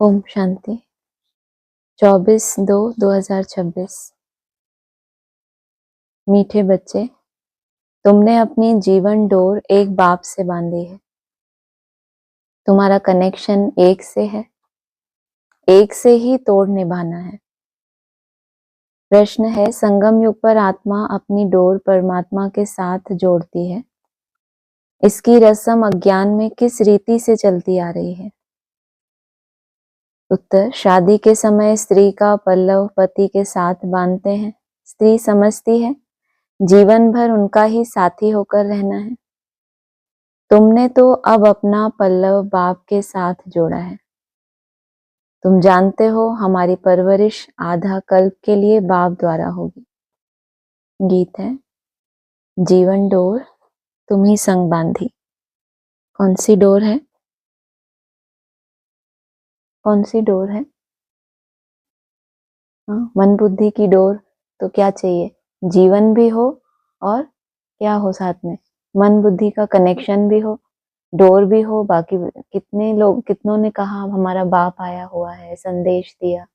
ओम शांति। 24/2/2026। मीठे बच्चे, तुमने अपनी जीवन डोर एक बाप से बांधी है। तुम्हारा कनेक्शन एक से है, एक से ही तोड़ निभाना है। प्रश्न है, संगम युग पर आत्मा अपनी डोर परमात्मा के साथ जोड़ती है। इसकी रस्म अज्ञान में किस रीति से चलती आ रही है? उत्तर, शादी के समय स्त्री का पल्लव पति के साथ बांधते हैं। स्त्री समझती है जीवन भर उनका ही साथी होकर रहना है। तुमने तो अब अपना पल्लव बाप के साथ जोड़ा है। तुम जानते हो हमारी परवरिश आधा कल्प के लिए बाप द्वारा होगी। गीत है, जीवन डोर तुम ही संग बांधी। कौन सी डोर है? कौन सी डोर है? मन बुद्धि की डोर। तो क्या चाहिए? जीवन भी हो और क्या हो साथ में? मन बुद्धि का कनेक्शन भी हो, डोर भी हो। बाकी कितनों ने कहा हमारा बाप आया हुआ है, संदेश दिया,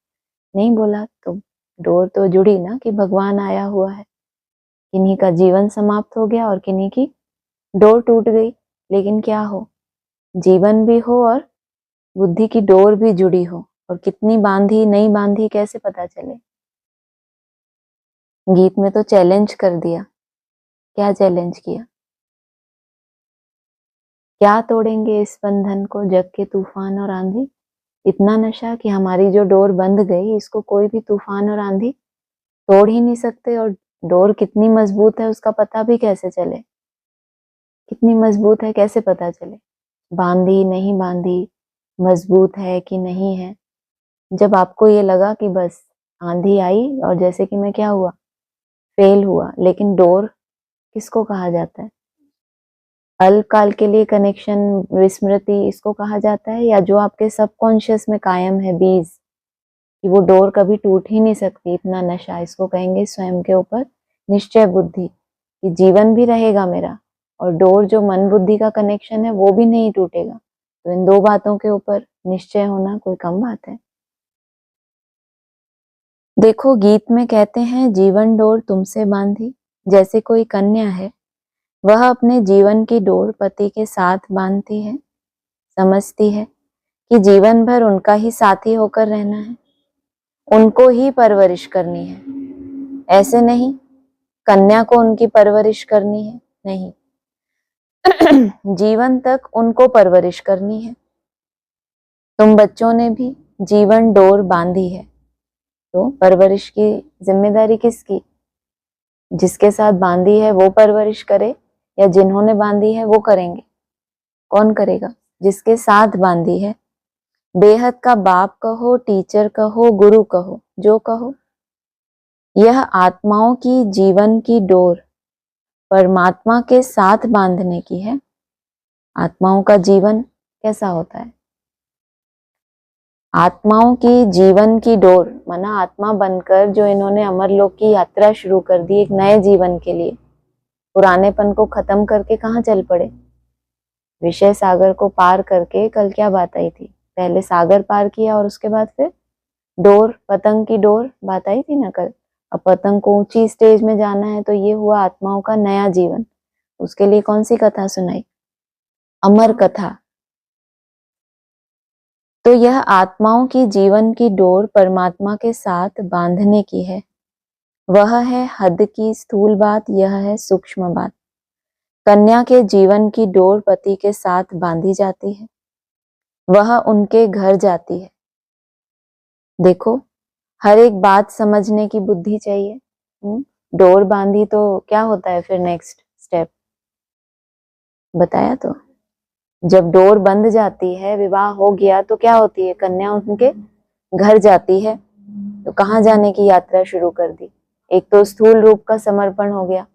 नहीं बोला तो डोर तो जुड़ी ना कि भगवान आया हुआ है। किन्हीं का जीवन समाप्त हो गया और किन्हीं की डोर टूट गई। लेकिन क्या हो, जीवन भी हो और बुद्धि की डोर भी जुड़ी हो। और कितनी बांधी नहीं बांधी कैसे पता चले? गीत में तो चैलेंज कर दिया। क्या चैलेंज किया? क्या तोड़ेंगे इस बंधन को, जग के तूफान और आंधी? इतना नशा कि हमारी जो डोर बंध गई, इसको कोई भी तूफान और आंधी तोड़ ही नहीं सकते। और डोर कितनी मजबूत है उसका पता भी कैसे चले? कितनी मजबूत है कैसे पता चले? बांधी नहीं बांधी, मजबूत है कि नहीं है। जब आपको ये लगा कि बस आंधी आई और जैसे कि मैं क्या हुआ, फेल हुआ। लेकिन डोर किसको कहा जाता है? अल्पकाल के लिए कनेक्शन, विस्मृति, इसको कहा जाता है। या जो आपके सबकॉन्शियस में कायम है बीज, कि वो डोर कभी टूट ही नहीं सकती, इतना नशा, इसको कहेंगे स्वयं के ऊपर निश्चय बुद्धि, कि जीवन भी रहेगा मेरा और डोर जो मन बुद्धि का कनेक्शन है वो भी नहीं टूटेगा। तो इन दो बातों के ऊपर निश्चय होना कोई कम बात है? देखो, गीत में कहते हैं जीवन डोर तुमसे बांधी। जैसे कोई कन्या है, वह अपने जीवन की डोर पति के साथ बांधती है। समझती है कि जीवन भर उनका ही साथी होकर रहना है, उनको ही परवरिश करनी है। ऐसे नहीं कन्या को उनकी परवरिश करनी है, नहीं जीवन तक उनको परवरिश करनी है। तुम बच्चों ने भी जीवन डोर बांधी है, तो परवरिश की जिम्मेदारी किसकी? जिसके साथ बांधी है वो परवरिश करे, या जिन्होंने बांधी है वो करेंगे? कौन करेगा? जिसके साथ बांधी है। बेहद का बाप कहो, टीचर कहो, गुरु कहो, जो कहो, यह आत्माओं की जीवन की डोर परमात्मा के साथ बांधने की है। आत्माओं का जीवन कैसा होता है? आत्माओं की जीवन की डोर माना आत्मा बनकर जो इन्होंने अमरलोक की यात्रा शुरू कर दी एक नए जीवन के लिए, पुरानेपन को खत्म करके कहाँ चल पड़े? विषय सागर को पार करके। कल क्या बात आई थी? पहले सागर पार किया और उसके बाद फिर डोर, पतंग की डोर बात आई थी ना कल। अब पतंग को ऊंची स्टेज में जाना है, तो ये हुआ आत्माओं का नया जीवन। उसके लिए कौन सी कथा सुनाई? अमर कथा। तो यह आत्माओं की जीवन की डोर परमात्मा के साथ बांधने की है। वह है हद की स्थूल बात, यह है सूक्ष्म बात। कन्या के जीवन की डोर पति के साथ बांधी जाती है, वह उनके घर जाती है। देखो, हर एक बात समझने की बुद्धि चाहिए। डोर बांधी तो क्या होता है फिर नेक्स्ट स्टेप? बताया तो। जब डोर बंध जाती है, विवाह हो गया, तो क्या होती है? कन्या उनके घर जाती है। तो कहाँ जाने की यात्रा शुरू कर दी? एक तो स्थूल रूप का समर्पण हो गया,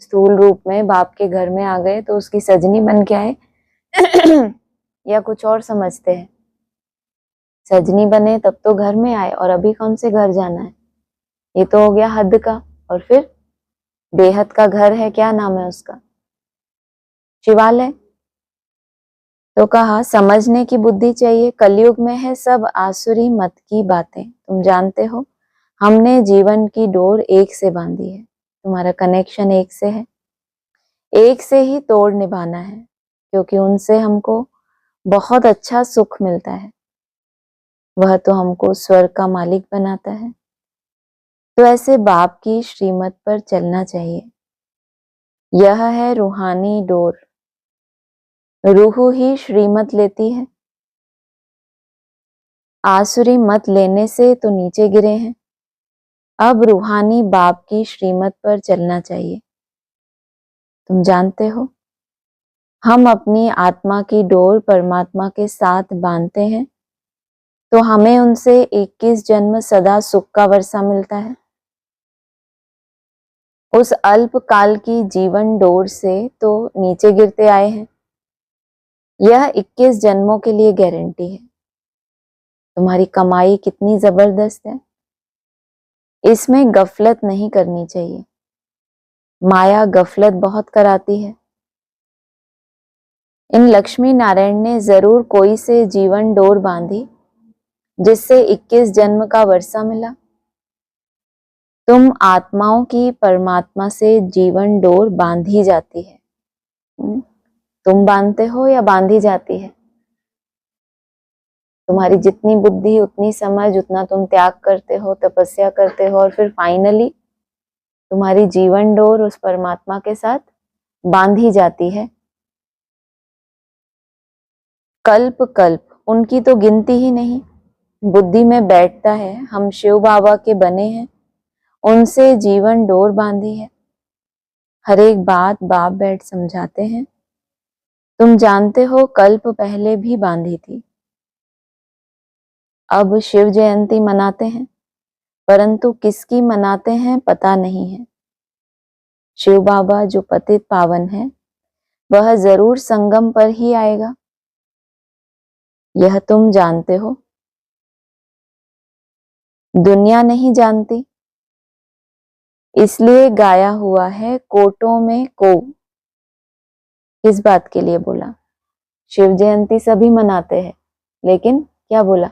स्थूल रूप में बाप के घर में आ गए, तो उसकी सजनी बन के आए या कुछ और समझते हैं? सजनी बने तब तो घर में आए, और अभी कौन से घर जाना है? ये तो हो गया हद का। और फिर बेहद का घर है, क्या नाम है उसका? शिवालय। तो कहा समझने की बुद्धि चाहिए, कलयुग में है सब आसुरी मत की बातें। तुम जानते हो हमने जीवन की डोर एक से बांधी है, तुम्हारा कनेक्शन एक से है, एक से ही तोड़ निभाना है, क्योंकि उनसे हमको बहुत अच्छा सुख मिलता है, वह तो हमको स्वर्ग का मालिक बनाता है। तो ऐसे बाप की श्रीमत पर चलना चाहिए। यह है रूहानी डोर, रूह ही श्रीमत लेती है। आसुरी मत लेने से तो नीचे गिरे हैं, अब रूहानी बाप की श्रीमत पर चलना चाहिए। तुम जानते हो हम अपनी आत्मा की डोर परमात्मा के साथ बांधते हैं तो हमें उनसे 21 जन्म सदा सुख का वर्षा मिलता है। उस अल्प काल की जीवन डोर से तो नीचे गिरते आए हैं, यह 21 जन्मों के लिए गारंटी है। तुम्हारी कमाई कितनी जबरदस्त है, इसमें गफलत नहीं करनी चाहिए। माया गफलत बहुत कराती है। इन लक्ष्मी नारायण ने जरूर कोई से जीवन डोर बांधी जिससे 21 जन्म का वर्षा मिला। तुम आत्माओं की परमात्मा से जीवन डोर बांधी जाती है। तुम बांधते हो या बांधी जाती है? तुम्हारी जितनी बुद्धि उतनी समझ, उतना तुम त्याग करते हो, तपस्या करते हो, और फिर फाइनली तुम्हारी जीवन डोर उस परमात्मा के साथ बांधी जाती है। कल्प कल्प उनकी तो गिनती ही नहीं, बुद्धि में बैठता है हम शिव बाबा के बने हैं, उनसे जीवन डोर बांधी है। हर एक बात बाप बैठ समझाते हैं। तुम जानते हो कल्प पहले भी बांधी थी। अब शिव जयंती मनाते हैं, परंतु किसकी मनाते हैं पता नहीं है। शिव बाबा जो पतित पावन है वह जरूर संगम पर ही आएगा, यह तुम जानते हो। दुनिया नहीं जानती, इसलिए गाया हुआ है कोटों में को। किस बात के लिए बोला? शिव जयंती सभी मनाते हैं, लेकिन क्या बोला?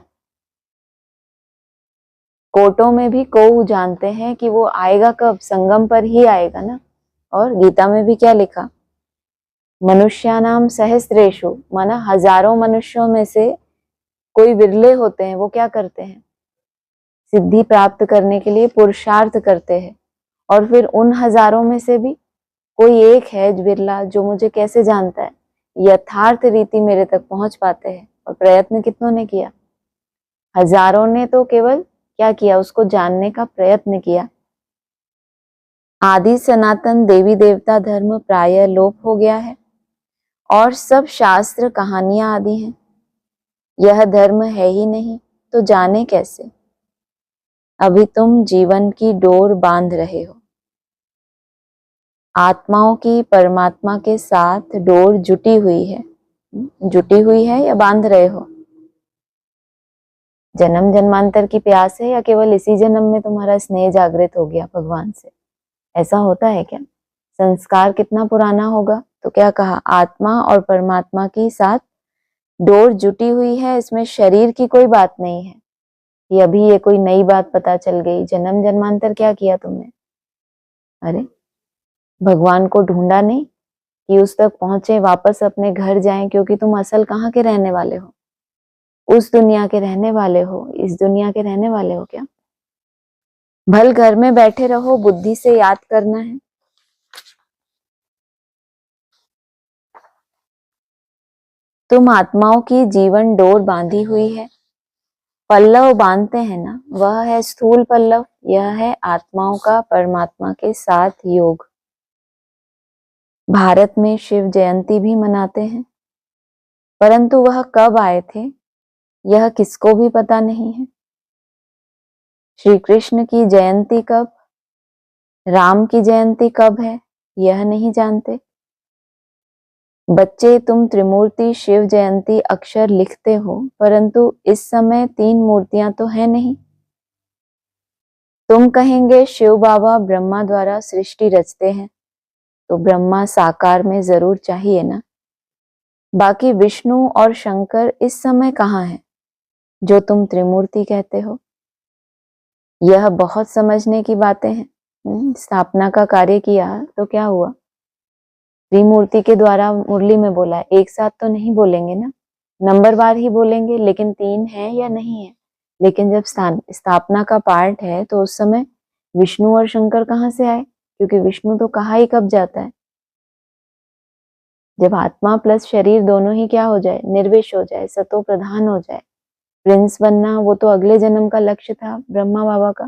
कोटों में भी को जानते हैं कि वो आएगा कब, संगम पर ही आएगा ना। और गीता में भी क्या लिखा? मनुष्यानाम सहस्रेषु, माना हजारों मनुष्यों में से कोई विरले होते हैं, वो क्या करते हैं? सिद्धि प्राप्त करने के लिए पुरुषार्थ करते हैं। और फिर उन हजारों में से भी कोई एक है विरला जो मुझे कैसे जानता है, यथार्थ रीति मेरे तक पहुंच पाते हैं। और प्रयत्न कितनों ने किया? हजारों ने तो केवल क्या किया? उसको जानने का प्रयत्न किया। आदि सनातन देवी देवता धर्म प्राय लोप हो गया है और सब शास्त्र कहानियां आदि हैं। यह धर्म है ही नहीं तो जाने कैसे? अभी तुम जीवन की डोर बांध रहे हो, आत्माओं की परमात्मा के साथ डोर जुटी हुई है। जुटी हुई है या बांध रहे हो? जन्म जन्मांतर की प्यास है या केवल इसी जन्म में तुम्हारा स्नेह जागृत हो गया भगवान से? ऐसा होता है क्या? संस्कार कितना पुराना होगा? तो क्या कहा? आत्मा और परमात्मा की साथ डोर जुटी हुई है, इसमें शरीर की कोई बात नहीं है कि अभी ये कोई नई बात पता चल गई। जन्म जन्मांतर क्या किया तुमने? अरे भगवान को ढूंढा नहीं कि उस तक पहुंचे, वापस अपने घर जाएं, क्योंकि तुम असल कहाँ के रहने वाले हो? उस दुनिया के रहने वाले हो, इस दुनिया के रहने वाले हो क्या? भल घर में बैठे रहो, बुद्धि से याद करना है। तुम आत्माओं की जीवन डोर बांधी हुई है। पल्लव बांधते हैं ना, वह है स्थूल पल्लव, यह है आत्माओं का परमात्मा के साथ योग। भारत में शिव जयंती भी मनाते हैं, परंतु वह कब आए थे यह किसको भी पता नहीं है। श्री कृष्ण की जयंती कब, राम की जयंती कब है, यह नहीं जानते। बच्चे तुम त्रिमूर्ति शिव जयंती अक्षर लिखते हो, परंतु इस समय 3 मूर्तियां तो है नहीं। तुम कहेंगे शिव बाबा ब्रह्मा द्वारा सृष्टि रचते हैं, तो ब्रह्मा साकार में जरूर चाहिए ना। बाकी विष्णु और शंकर इस समय कहाँ हैं, जो तुम त्रिमूर्ति कहते हो? यह बहुत समझने की बातें हैं। स्थापना का कार्य किया तो क्या हुआ? त्रिमूर्ति के द्वारा मुरली में बोला है, एक साथ तो नहीं बोलेंगे ना, नंबरवार ही बोलेंगे, लेकिन 3 है या नहीं है। लेकिन जब स्थापना का पार्ट है तो उस समय विष्णु और शंकर कहाँ से आए? क्योंकि विष्णु तो कहाँ ही कब जाता है। जब आत्मा प्लस शरीर दोनों ही क्या हो जाए, निर्विष हो जाए, सतो प्रधान हो जाए, प्रिंस बनना वो तो अगले जन्म का लक्ष्य था ब्रह्मा बाबा का,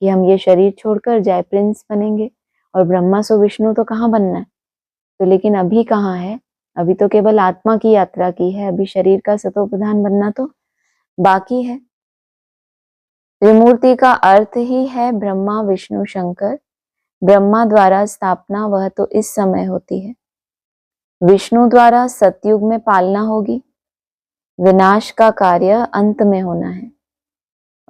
कि हम ये शरीर छोड़कर जाए प्रिंस बनेंगे, और ब्रह्मा सो विष्णु तो कहाँ बनना है। तो लेकिन अभी कहाँ है? अभी तो केवल आत्मा की यात्रा की है, अभी शरीर का सतो प्रधान बनना तो बाकी है। त्रिमूर्ति का अर्थ ही है ब्रह्मा विष्णु शंकर। ब्रह्मा द्वारा स्थापना वह तो इस समय होती है, विष्णु द्वारा सतयुग में पालना होगी, विनाश का कार्य अंत में होना है।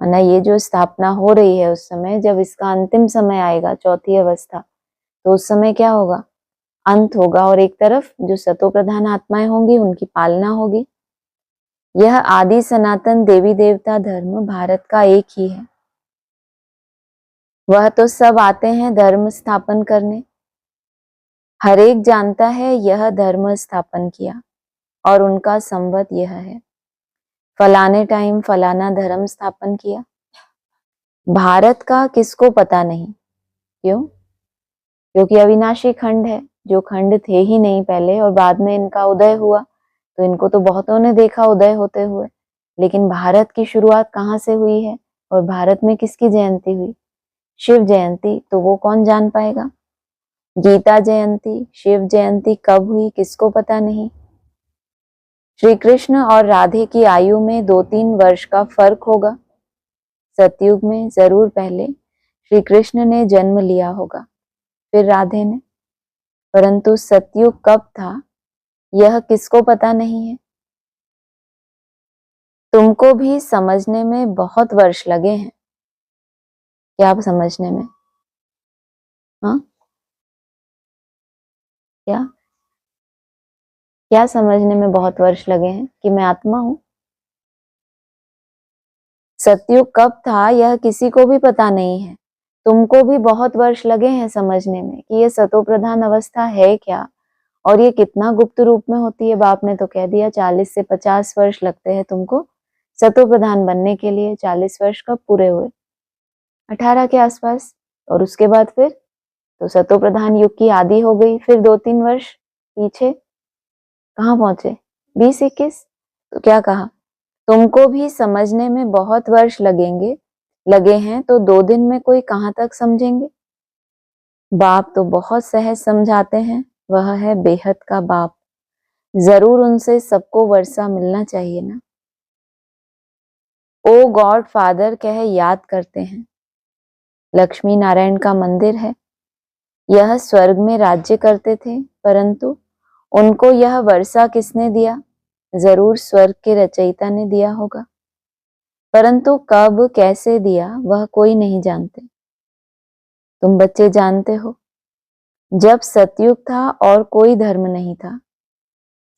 वरना ये जो स्थापना हो रही है उस समय, जब इसका अंतिम समय आएगा, चौथी अवस्था, तो उस समय क्या होगा? अंत होगा, और एक तरफ जो सतो प्रधान आत्माएं होंगी उनकी पालना होगी। यह आदि सनातन देवी देवता धर्म भारत का एक ही है। वह तो सब आते हैं धर्म स्थापन करने, हर एक जानता है यह धर्म स्थापन किया, और उनका संवत यह है, फलाने टाइम फलाना धर्म स्थापन किया। भारत का किसको पता नहीं? क्यों? क्योंकि अविनाशी खंड है, जो खंड थे ही नहीं पहले, और बाद में इनका उदय हुआ, तो इनको तो बहुतों ने देखा उदय होते हुए। लेकिन भारत की शुरुआत कहाँ से हुई है, और भारत में किसकी जयंती हुई? शिव जयंती। तो वो कौन जान पाएगा? गीता जयंती, शिव जयंती कब हुई किसको पता नहीं। श्री कृष्ण और राधे की आयु में 2-3 वर्ष का फर्क होगा। सतयुग में जरूर पहले श्री कृष्ण ने जन्म लिया होगा, फिर राधे ने, परंतु सतयुग कब था यह किसको पता नहीं है। तुमको भी समझने में बहुत वर्ष लगे हैं। क्या समझने में? हाँ, क्या क्या समझने में बहुत वर्ष लगे हैं? कि मैं आत्मा हूं। सतयुग कब था यह किसी को भी पता नहीं है। तुमको भी बहुत वर्ष लगे हैं समझने में कि यह सतो प्रधान अवस्था है क्या, और ये कितना गुप्त रूप में होती है। बाप ने तो कह दिया 40 से 50 वर्ष लगते हैं तुमको सतो प्रधान बनने के लिए। 40 वर्ष कब पूरे हुए? 18 के आसपास। और उसके बाद फिर तो सतो प्रधान युग की आदि हो गई, फिर 2-3 वर्ष पीछे कहाँ पहुंचे? 20-21। तो क्या कहा? तुमको भी समझने में बहुत वर्ष लगे हैं, तो 2 दिन में कोई कहाँ तक समझेंगे। बाप तो बहुत सहज समझाते हैं, वह है बेहद का बाप। जरूर उनसे सबको वर्षा मिलना चाहिए ना। ओ गॉड फादर कह याद करते हैं। लक्ष्मी नारायण का मंदिर है, यह स्वर्ग में राज्य करते थे, परंतु उनको यह वर्षा किसने दिया? जरूर स्वर्ग के रचयिता ने दिया होगा, परंतु कब कैसे दिया वह कोई नहीं जानते। तुम बच्चे जानते हो, जब सतयुग था और कोई धर्म नहीं था।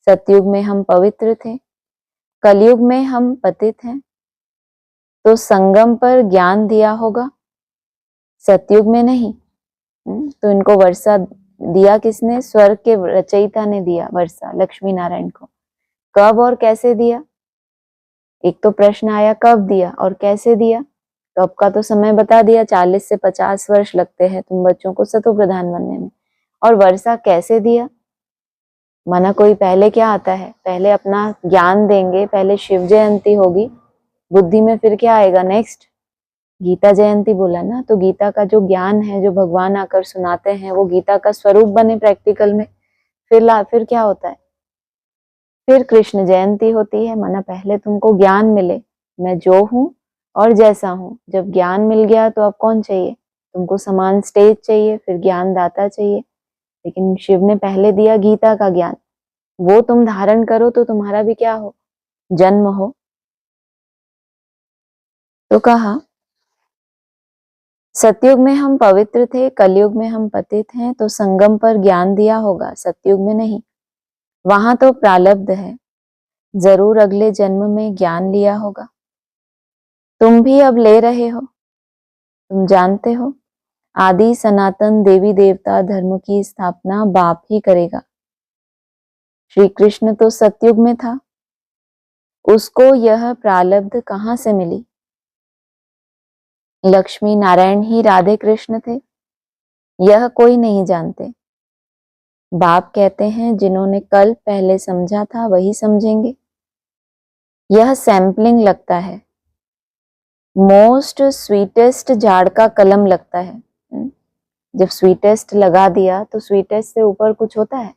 सतयुग में हम पवित्र थे, कलयुग में हम पतित हैं, तो संगम पर ज्ञान दिया होगा, सतयुग में नहीं। तो इनको वर्षा दिया किसने? स्वर्ग के रचयिता ने दिया वर्षा लक्ष्मी नारायण को। कब और कैसे दिया? एक तो प्रश्न आया, कब दिया और कैसे दिया। कब का तो समय बता दिया, 40 से 50 वर्ष लगते हैं तुम बच्चों को सतो प्रधान बनने में। और वर्षा कैसे दिया? माना कोई पहले क्या आता है, पहले अपना ज्ञान देंगे, पहले शिव जयंती होगी बुद्धि में, फिर क्या आएगा नेक्स्ट? गीता जयंती बोला ना, तो गीता का जो ज्ञान है, जो भगवान आकर सुनाते हैं, वो गीता का स्वरूप बने प्रैक्टिकल में। फिर क्या होता है? फिर कृष्ण जयंती होती है। माना पहले तुमको ज्ञान मिले, मैं जो हूं और जैसा हूं। जब ज्ञान मिल गया तो अब कौन चाहिए तुमको? समान स्टेज चाहिए, फिर ज्ञान दाता चाहिए। लेकिन शिव ने पहले दिया गीता का ज्ञान, वो तुम धारण करो तो तुम्हारा भी क्या हो? जन्म हो। तो कहा सतयुग में हम पवित्र थे, कलयुग में हम पतित हैं, तो संगम पर ज्ञान दिया होगा, सतयुग में नहीं। वहां तो प्रारब्ध है, जरूर अगले जन्म में ज्ञान लिया होगा। तुम भी अब ले रहे हो। तुम जानते हो, आदि सनातन देवी देवता धर्म की स्थापना बाप ही करेगा। श्री कृष्ण तो सतयुग में था, उसको यह प्रारब्ध कहां से मिली? लक्ष्मी नारायण ही राधे कृष्ण थे, यह कोई नहीं जानते। बाप कहते हैं, जिन्होंने कल पहले समझा था वही समझेंगे। यह सैंपलिंग लगता है, मोस्ट स्वीटेस्ट झाड़ का कलम लगता है। जब स्वीटेस्ट लगा दिया तो स्वीटेस्ट से ऊपर कुछ होता है?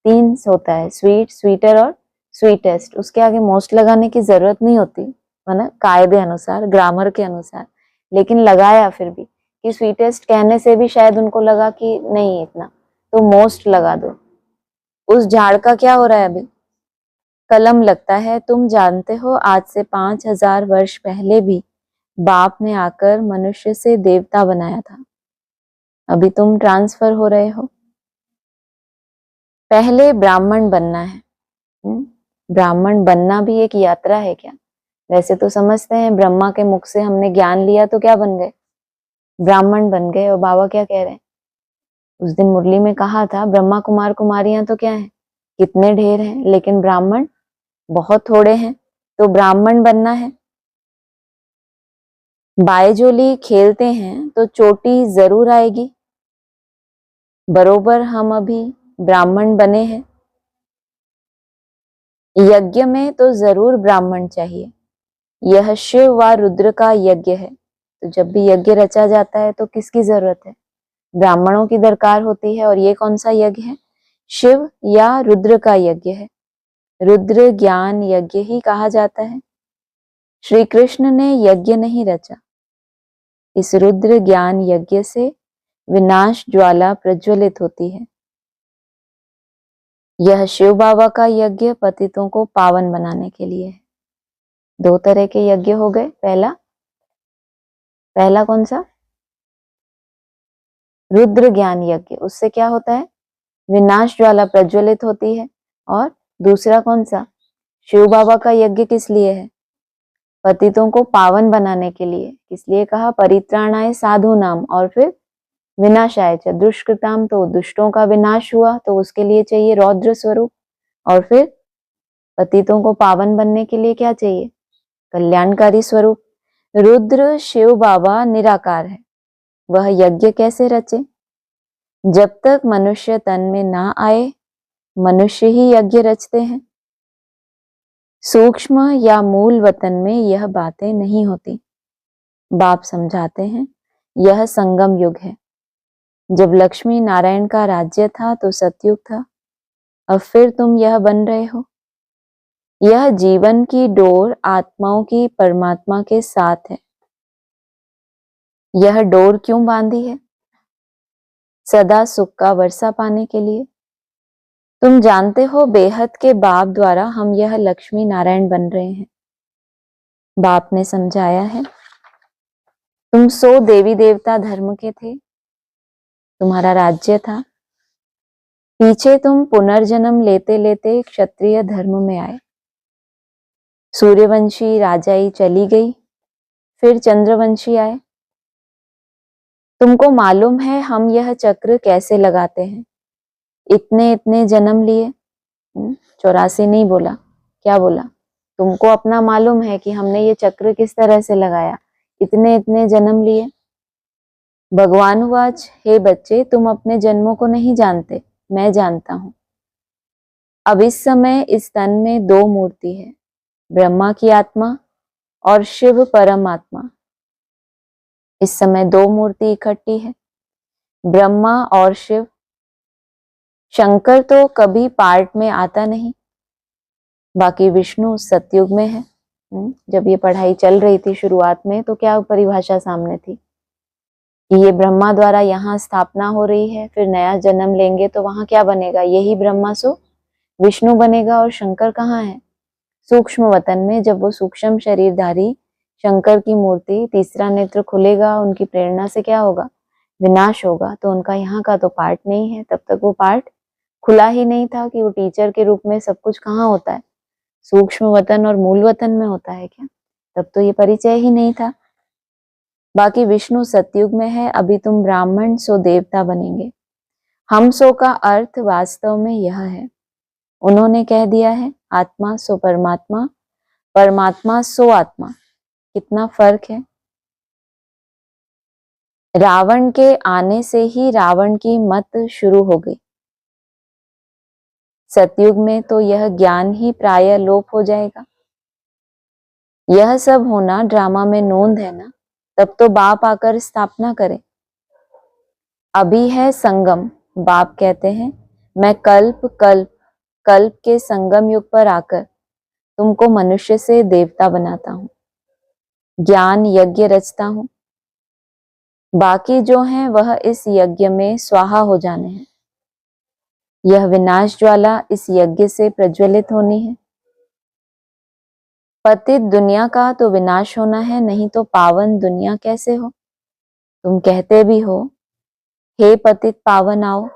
3 होता है, स्वीट, स्वीटर और स्वीटेस्ट। उसके आगे मोस्ट लगाने की जरूरत नहीं होती, है ना, कायदे अनुसार, ग्रामर के अनुसार, लेकिन लगाया फिर भी कि स्वीटेस्ट कहने से भी शायद उनको लगा कि नहीं इतना, तो मोस्ट लगा दो। उस झाड़ का क्या हो रहा है? अभी कलम लगता है। तुम जानते हो, आज से 5000 वर्ष पहले भी बाप ने आकर मनुष्य से देवता बनाया था। अभी तुम ट्रांसफर हो रहे हो। पहले ब्राह्मण बनना है। ब्राह्मण बनना भी एक यात्रा है क्या? वैसे तो समझते हैं ब्रह्मा के मुख से हमने ज्ञान लिया तो क्या बन गए? ब्राह्मण बन गए। और बाबा क्या कह रहे हैं? उस दिन मुरली में कहा था, ब्रह्मा कुमार कुमारियां तो क्या है, कितने ढेर हैं, लेकिन ब्राह्मण बहुत थोड़े हैं। तो ब्राह्मण बनना है। बाएजोली खेलते हैं तो चोटी जरूर आएगी। बरोबर हम अभी ब्राह्मण बने हैं। यज्ञ में तो जरूर ब्राह्मण चाहिए। यह शिव व रुद्र का यज्ञ है। तो जब भी यज्ञ रचा जाता है तो किसकी जरूरत है? ब्राह्मणों की दरकार होती है। और ये कौन सा यज्ञ है? शिव या रुद्र का यज्ञ है। रुद्र ज्ञान यज्ञ ही कहा जाता है। श्री कृष्ण ने यज्ञ नहीं रचा। इस रुद्र ज्ञान यज्ञ से विनाश ज्वाला प्रज्वलित होती है। यह शिव बाबा का यज्ञ पतितों को पावन बनाने के लिए है। 2 तरह के यज्ञ हो गए। पहला कौन सा? रुद्र ज्ञान यज्ञ। उससे क्या होता है? विनाश ज्वाला प्रज्वलित होती है। और दूसरा कौन सा? शिव बाबा का यज्ञ किस लिए है? पतितों को पावन बनाने के लिए। किस लिए कहा? परित्राणाय साधु नाम, और फिर विनाशाय च दुष्कृताम, तो दुष्टों का विनाश हुआ तो उसके लिए चाहिए रौद्र स्वरूप। और फिर पतितों को पावन बनने के लिए क्या चाहिए? कल्याणकारी स्वरूप। रुद्र शिव बाबा निराकार है। वह यज्ञ कैसे रचे? जब तक मनुष्य तन में ना आए, मनुष्य ही यज्ञ रचते हैं। सूक्ष्म या मूल वतन में यह बातें नहीं होती। बाप समझाते हैं, यह संगम युग है। जब लक्ष्मी नारायण का राज्य था तो सतयुग था। अब फिर तुम यह बन रहे हो। यह जीवन की डोर आत्माओं की परमात्मा के साथ है। यह डोर क्यों बांधी है? सदा सुख का वर्षा पाने के लिए। तुम जानते हो, बेहद के बाप द्वारा हम यह लक्ष्मी नारायण बन रहे हैं। बाप ने समझाया है, तुम 100 देवी देवता धर्म के थे, तुम्हारा राज्य था। पीछे तुम पुनर्जन्म लेते लेते क्षत्रिय धर्म में आए। सूर्यवंशी राजाई चली गई, फिर चंद्रवंशी आए। तुमको मालूम है हम यह चक्र कैसे लगाते हैं? इतने इतने जन्म लिए। 84 नहीं बोला, क्या बोला? तुमको अपना मालूम है कि हमने ये चक्र किस तरह से लगाया, इतने इतने जन्म लिए। भगवान वाच, हे बच्चे, तुम अपने जन्मों को नहीं जानते, मैं जानता हूं। अब इस समय इस तन में 2 मूर्ति है, ब्रह्मा की आत्मा और शिव परमात्मा। इस समय 2 मूर्ति इकट्ठी है, ब्रह्मा और शिव। शंकर तो कभी पार्ट में आता नहीं। बाकी विष्णु सतयुग में है। जब ये पढ़ाई चल रही थी शुरुआत में तो क्या परिभाषा सामने थी कि ये ब्रह्मा द्वारा यहाँ स्थापना हो रही है, फिर नया जन्म लेंगे तो वहां क्या बनेगा? यही ब्रह्मा सो विष्णु बनेगा। और शंकर कहाँ है? सूक्ष्म वतन में। जब वो सूक्ष्म शरीरधारी शंकर की मूर्ति, तीसरा नेत्र खुलेगा, उनकी प्रेरणा से क्या होगा? विनाश होगा। तो उनका यहाँ का तो पार्ट नहीं है, तब तक वो पार्ट खुला ही नहीं था कि वो टीचर के रूप में सब कुछ कहाँ होता है, सूक्ष्म वतन और मूल वतन में होता है क्या? तब तो ये परिचय ही नहीं था। बाकी विष्णु सतयुग में है, अभी तुम ब्राह्मण सो देवता बनेंगे। हम सो का अर्थ वास्तव में यह है, उन्होंने कह दिया है आत्मा सो परमात्मा, परमात्मा सो आत्मा। कितना फर्क है। रावण के आने से ही रावण की मत शुरू हो गई। सतयुग में तो यह ज्ञान ही प्राय लोप हो जाएगा। यह सब होना ड्रामा में नोंद है ना, तब तो बाप आकर स्थापना करे। अभी है संगम, बाप कहते हैं मैं कल्प कल्प कल्प के संगम युग पर आकर तुमको मनुष्य से देवता बनाता हूँ, ज्ञान यज्ञ रचता हूँ। बाकी जो हैं वह इस यज्ञ में स्वाहा हो जाने हैं। यह विनाश ज्वाला इस यज्ञ से प्रज्वलित होनी है। पतित दुनिया का तो विनाश होना है, नहीं तो पावन दुनिया कैसे हो। तुम कहते भी हो हे पतित पावन आओ,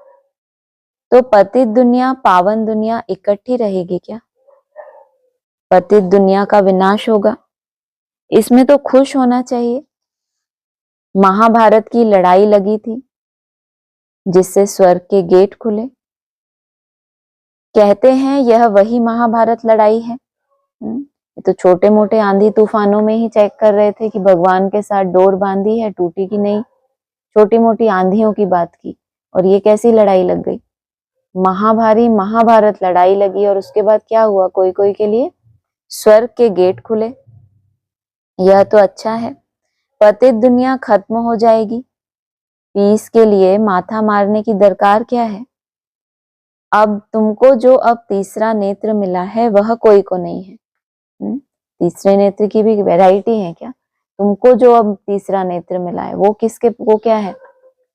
तो पतित दुनिया पावन दुनिया इकट्ठी रहेगी क्या? पतित दुनिया का विनाश होगा, इसमें तो खुश होना चाहिए। महाभारत की लड़ाई लगी थी जिससे स्वर्ग के गेट खुले। कहते हैं यह वही महाभारत लड़ाई है। ये तो छोटे मोटे आंधी तूफानों में ही चेक कर रहे थे कि भगवान के साथ डोर बांधी है, टूटी कि नहीं। छोटी मोटी आंधियों की बात की, और ये कैसी लड़ाई लग गई। महाभारी महाभारत लड़ाई लगी, और उसके बाद क्या हुआ, कोई कोई के लिए स्वर्ग के गेट खुले। यह तो अच्छा है। पतित दुनिया खत्म हो जाएगी, पीस के लिए माथा मारने की दरकार क्या है। अब तुमको जो अब तीसरा नेत्र मिला है वह कोई को नहीं है। तीसरे नेत्र की भी वैरायटी है क्या? तुमको जो अब तीसरा नेत्र मिला है वो किसके, वो क्या है,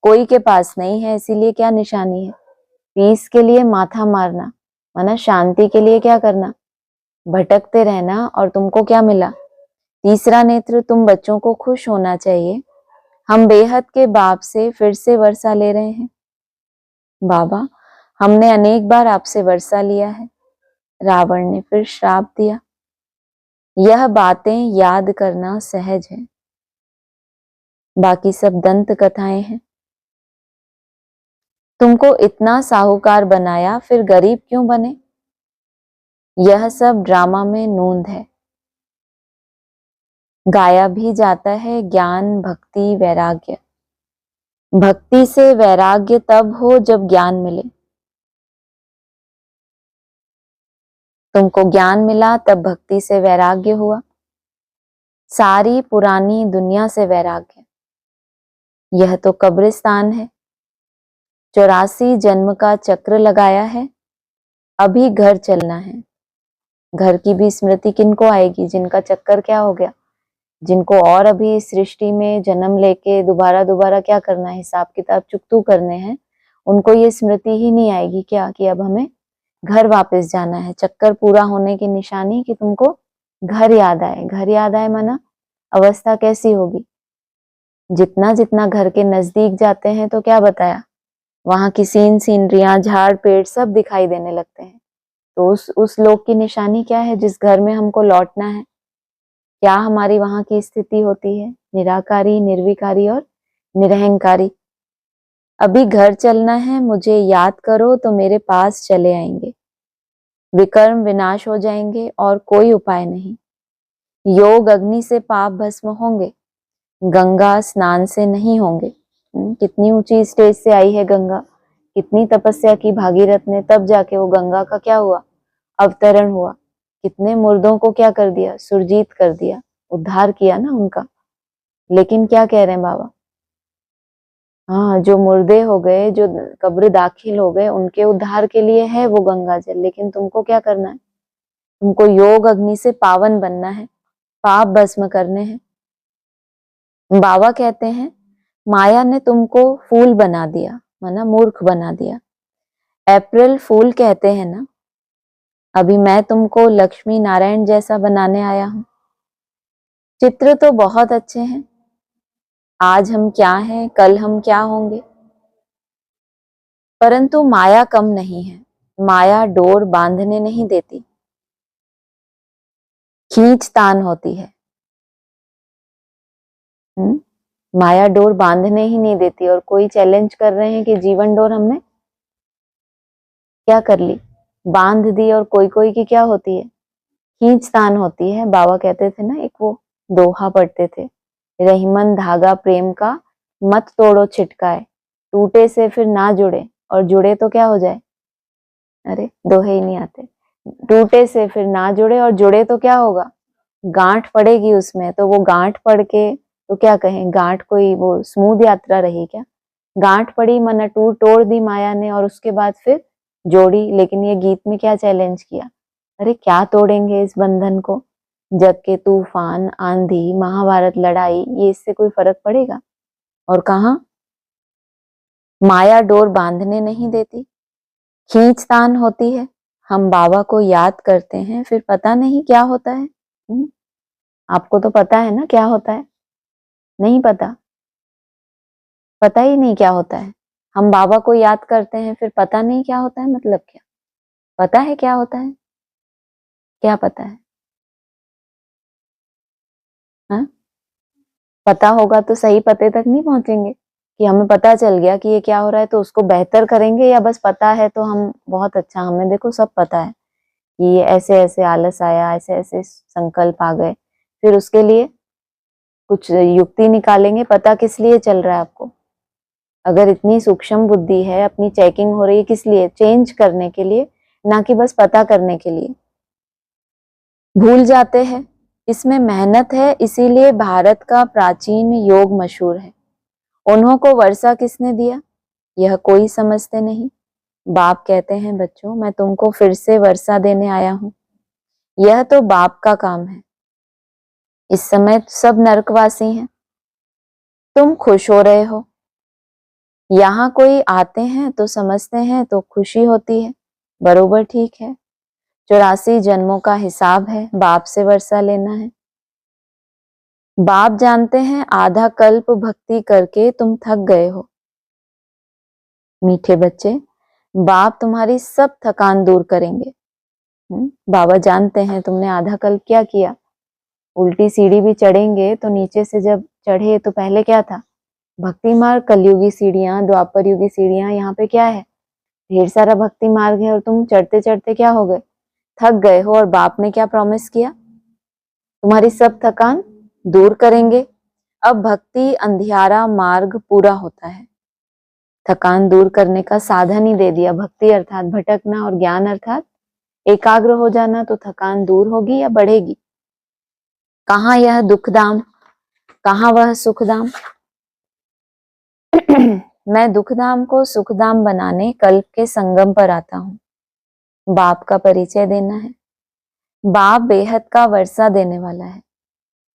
कोई के पास नहीं है। इसीलिए क्या निशानी है, पीस के लिए माथा मारना, माना शांति के लिए क्या करना, भटकते रहना। और तुमको क्या मिला, तीसरा नेत्र। तुम बच्चों को खुश होना चाहिए। हम बेहद के बाप से फिर से वर्षा ले रहे हैं। बाबा हमने अनेक बार आपसे वर्षा लिया है, रावण ने फिर श्राप दिया। यह बातें याद करना सहज है, बाकी सब दंत कथाएं हैं। तुमको इतना साहूकार बनाया, फिर गरीब क्यों बने? यह सब ड्रामा में नोंद है। गाया भी जाता है ज्ञान भक्ति वैराग्य। भक्ति से वैराग्य तब हो जब ज्ञान मिले। तुमको ज्ञान मिला तब भक्ति से वैराग्य हुआ। सारी पुरानी दुनिया से वैराग्य। यह तो कब्रिस्तान है। 84 जन्म का चक्र लगाया है, अभी घर चलना है। घर की भी स्मृति किनको आएगी, जिनका चक्कर क्या हो गया, जिनको और अभी सृष्टि में जन्म लेके दोबारा दोबारा क्या करना है, हिसाब किताब चुकतू करने हैं। उनको ये स्मृति ही नहीं आएगी क्या कि अब हमें घर वापस जाना है। चक्कर पूरा होने की निशानी कि तुमको घर याद आए। घर याद आए माना अवस्था कैसी होगी, जितना जितना घर के नजदीक जाते हैं तो क्या बताया, वहां की सीनरियां झाड़ पेड़ सब दिखाई देने लगते हैं। तो उस लोक की निशानी क्या है जिस घर में हमको लौटना है। क्या हमारी वहां की स्थिति होती है, निराकारी निर्विकारी और निरहंकारी। अभी घर चलना है, मुझे याद करो तो मेरे पास चले आएंगे। विकर्म विनाश हो जाएंगे और कोई उपाय नहीं। योग अग्नि से पाप भस्म होंगे, गंगा स्नान से नहीं होंगे। कितनी ऊंची स्टेज से आई है गंगा, कितनी तपस्या की भागीरथ ने, तब जाके वो गंगा का क्या हुआ, अवतरण हुआ। कितने मुर्दों को क्या कर दिया, सुरजीत कर दिया, उद्धार किया ना उनका। लेकिन क्या कह रहे हैं बाबा, हाँ जो मुर्दे हो गए, जो कब्र दाखिल हो गए, उनके उद्धार के लिए है वो गंगा जल। लेकिन तुमको क्या करना है, तुमको योग अग्नि से पावन बनना है, पाप भस्म करने हैं। बाबा कहते हैं माया ने तुमको फूल बना दिया, माना मूर्ख बना दिया। अप्रैल फूल कहते हैं ना, अभी मैं तुमको लक्ष्मी नारायण जैसा बनाने आया हूं। चित्र तो बहुत अच्छे हैं, आज हम क्या हैं कल हम क्या होंगे। परंतु माया कम नहीं है। माया डोर बांधने नहीं देती, खींचतान होती है। माया डोर बांधने ही नहीं देती। और कोई चैलेंज कर रहे हैं कि जीवन डोर हमने क्या कर ली, बांध दी। और कोई कोई की क्या होती है, खींचतान होती है। बाबा कहते थे ना, एक वो दोहा पढ़ते थे, रहीमन धागा प्रेम का मत तोड़ो छिटकाए, टूटे से फिर ना जुड़े और जुड़े तो क्या हो जाए। अरे दोहे ही नहीं आते। टूटे से फिर ना जुड़े और जुड़े तो क्या होगा, गांठ पड़ेगी उसमें। तो वो गांठ पड़ के तो क्या कहें, गांठ कोई वो स्मूथ यात्रा रही क्या। गांठ पड़ी मन टूट तोड़ दी माया ने और उसके बाद फिर जोड़ी। लेकिन ये गीत में क्या चैलेंज किया, अरे क्या तोड़ेंगे इस बंधन को, जग के तूफान आंधी महाभारत लड़ाई, ये इससे कोई फर्क पड़ेगा। और कहा, माया डोर बांधने नहीं देती, खींचतान होती है। हम बाबा को याद करते हैं, फिर पता नहीं क्या होता है। आपको तो पता है ना क्या होता है, नहीं पता, पता ही नहीं क्या होता है। हम बाबा को याद करते हैं, फिर पता नहीं क्या होता है, मतलब क्या पता है क्या होता है, क्या पता है। हाँ, पता होगा तो सही पते तक नहीं पहुंचेंगे कि हमें पता चल गया कि ये क्या हो रहा है तो उसको बेहतर करेंगे, या बस पता है तो हम बहुत अच्छा, हमें देखो सब पता है कि ये ऐसे ऐसे आलस आया, ऐसे ऐसे संकल्प आ गए, फिर उसके लिए कुछ युक्ति निकालेंगे। पता किस लिए चल रहा है आपको, अगर इतनी सूक्ष्म बुद्धि है, अपनी चेकिंग हो रही है किस लिए, चेंज करने के लिए, ना कि बस पता करने के लिए। भूल जाते हैं इसमें मेहनत है, इसीलिए भारत का प्राचीन योग मशहूर है। उन्हों को वर्षा किसने दिया, यह कोई समझते नहीं। बाप कहते हैं, बच्चों मैं तुमको फिर से वर्षा देने आया हूं, यह तो बाप का काम है। इस समय सब नरकवासी हैं, तुम खुश हो रहे हो। यहाँ कोई आते हैं तो समझते हैं तो खुशी होती है, बरोबर ठीक है। 84 जन्मों का हिसाब है, बाप से वर्षा लेना है। बाप जानते हैं आधा कल्प भक्ति करके तुम थक गए हो। मीठे बच्चे, बाप तुम्हारी सब थकान दूर करेंगे। बाबा जानते हैं तुमने आधा कल्प क्या किया। उल्टी सीढ़ी भी चढ़ेंगे तो नीचे से जब चढ़े तो पहले क्या था, भक्ति मार्ग, कलयुगी सीढ़ियां, द्वापर युगी सीढ़ियां, यहाँ पे क्या है, ढेर सारा भक्ति मार्ग है। और तुम चढ़ते चढ़ते क्या हो गए, थक गए हो। और बाप ने क्या प्रॉमिस किया, तुम्हारी सब थकान दूर करेंगे। अब भक्ति अंधियारा मार्ग पूरा होता है, थकान दूर करने का साधन ही दे दिया। भक्ति अर्थात भटकना और ज्ञान अर्थात एकाग्र हो जाना। तो थकान दूर होगी या बढ़ेगी। कहाँ यह दुखधाम, कहाँ वह सुखधाम। मैं दुखधाम को सुखधाम बनाने कल्प के संगम पर आता हूँ। बाप का परिचय देना है। बाप बेहद का वर्षा देने वाला है,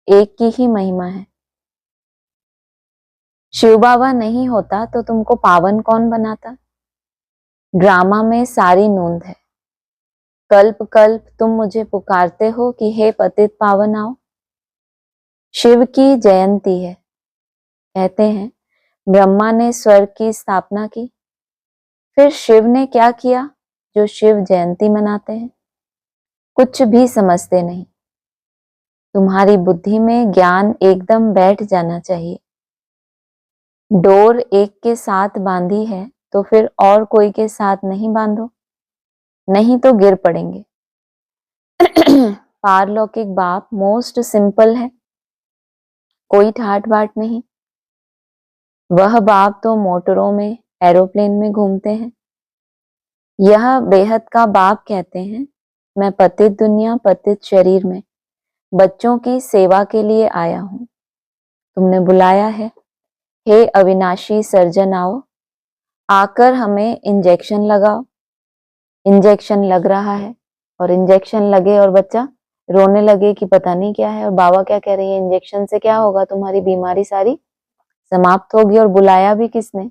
एक की ही महिमा है। शिव बाबा नहीं होता तो तुमको पावन कौन बनाता। ड्रामा में सारी नोंद है। कल्प कल्प तुम मुझे पुकारते हो कि हे पतित पावन आओ। शिव की जयंती है, कहते हैं ब्रह्मा ने स्वर्ग की स्थापना की, फिर शिव ने क्या किया जो शिव जयंती मनाते हैं। कुछ भी समझते नहीं। तुम्हारी बुद्धि में ज्ञान एकदम बैठ जाना चाहिए। डोर एक के साथ बांधी है तो फिर और कोई के साथ नहीं बांधो, नहीं तो गिर पड़ेंगे। पारलौकिक बाप मोस्ट सिंपल है, कोई ठाट बाट नहीं। वह बाप तो मोटरों में, एरोप्लेन में घूमते हैं। यह बेहद का बाप कहते हैं, मैं पतित दुनिया पतित शरीर में बच्चों की सेवा के लिए आया हूं। तुमने बुलाया है, हे अविनाशी सर्जन आओ, आकर हमें इंजेक्शन लगाओ। इंजेक्शन लग रहा है, और इंजेक्शन लगे और बच्चा रोने लगे कि पता नहीं क्या है। और बाबा क्या कह रही है, इंजेक्शन से क्या होगा, तुम्हारी बीमारी सारी समाप्त होगी। और बुलाया भी किसने,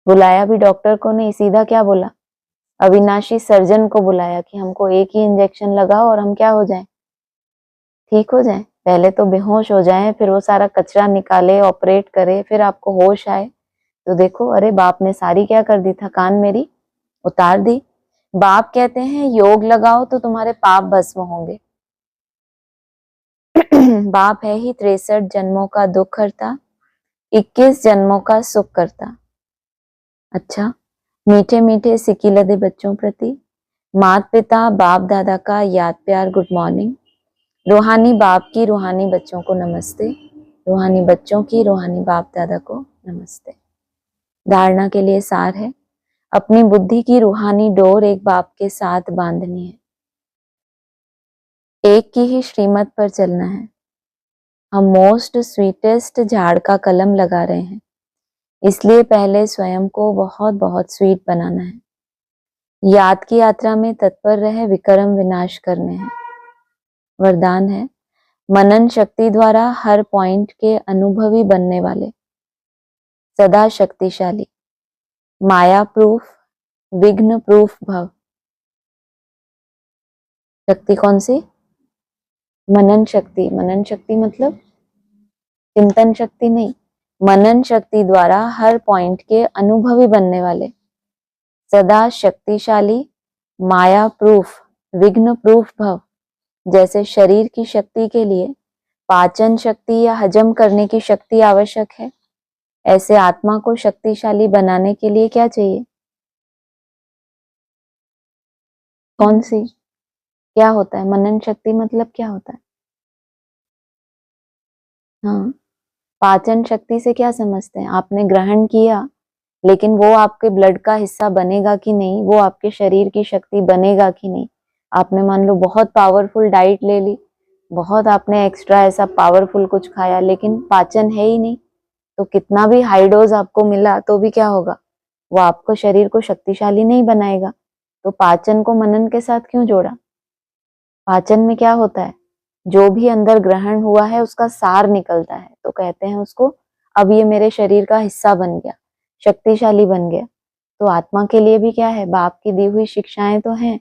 बुलाया भी डॉक्टर को नहीं, सीधा क्या बोला, अविनाशी सर्जन को बुलाया कि हमको एक ही इंजेक्शन लगाओ और हम क्या हो जाएं, ठीक हो जाएं। पहले तो बेहोश हो जाएं, फिर वो सारा कचरा निकाले, ऑपरेट करे, फिर आपको होश आए। तो देखो, अरे बाप ने सारी क्या कर दी, थकान मेरी उतार दी। बाप कहते हैं योग लगाओ तो तुम्हारे पाप भस्म होंगे। बाप है ही 63 जन्मों का दुख हरता, 21 जन्मों का सुख करता। अच्छा, मीठे मीठे सिकी लदे बच्चों प्रति मात पिता बाप दादा का याद प्यार गुड मॉर्निंग। रूहानी बाप की रूहानी बच्चों को नमस्ते, रूहानी बच्चों की रूहानी बाप दादा को नमस्ते। धारणा के लिए सार है, अपनी बुद्धि की रूहानी डोर एक बाप के साथ बांधनी है, एक की ही श्रीमत पर चलना है। हम मोस्ट स्वीटेस्ट झाड़ का कलम लगा रहे हैं, इसलिए पहले स्वयं को बहुत बहुत स्वीट बनाना है। याद की यात्रा में तत्पर रहे, विक्रम विनाश करने हैं। वरदान है, मनन शक्ति द्वारा हर पॉइंट के अनुभवी बनने वाले, सदा शक्तिशाली, माया प्रूफ, विघ्न प्रूफ भव। शक्ति कौन सी? मनन शक्ति। मनन शक्ति मतलब चिंतन शक्ति नहीं, मनन शक्ति द्वारा हर पॉइंट के अनुभवी बनने वाले, सदा शक्तिशाली, माया प्रूफ, विघ्न प्रूफ भव। जैसे शरीर की शक्ति के लिए पाचन शक्ति या हजम करने की शक्ति आवश्यक है, ऐसे आत्मा को शक्तिशाली बनाने के लिए क्या चाहिए? कौन सी? क्या होता है मनन शक्ति? मतलब क्या होता है? हाँ, पाचन शक्ति से क्या समझते हैं? आपने ग्रहण किया, लेकिन वो आपके ब्लड का हिस्सा बनेगा कि नहीं, वो आपके शरीर की शक्ति बनेगा कि नहीं। आपने मान लो बहुत पावरफुल डाइट ले ली, बहुत आपने एक्स्ट्रा ऐसा पावरफुल कुछ खाया, लेकिन पाचन है ही नहीं, तो कितना भी हाई डोज आपको मिला तो भी क्या होगा, वो आपको शरीर को शक्तिशाली नहीं बनाएगा। तो पाचन को मनन के साथ क्यों जोड़ा? पाचन में क्या होता है, जो भी अंदर ग्रहण हुआ है उसका सार निकलता है, तो कहते हैं उसको अब ये मेरे शरीर का हिस्सा बन गया, शक्तिशाली बन गया। तो आत्मा के लिए भी क्या है, बाप की दी हुई शिक्षाएं तो हैं,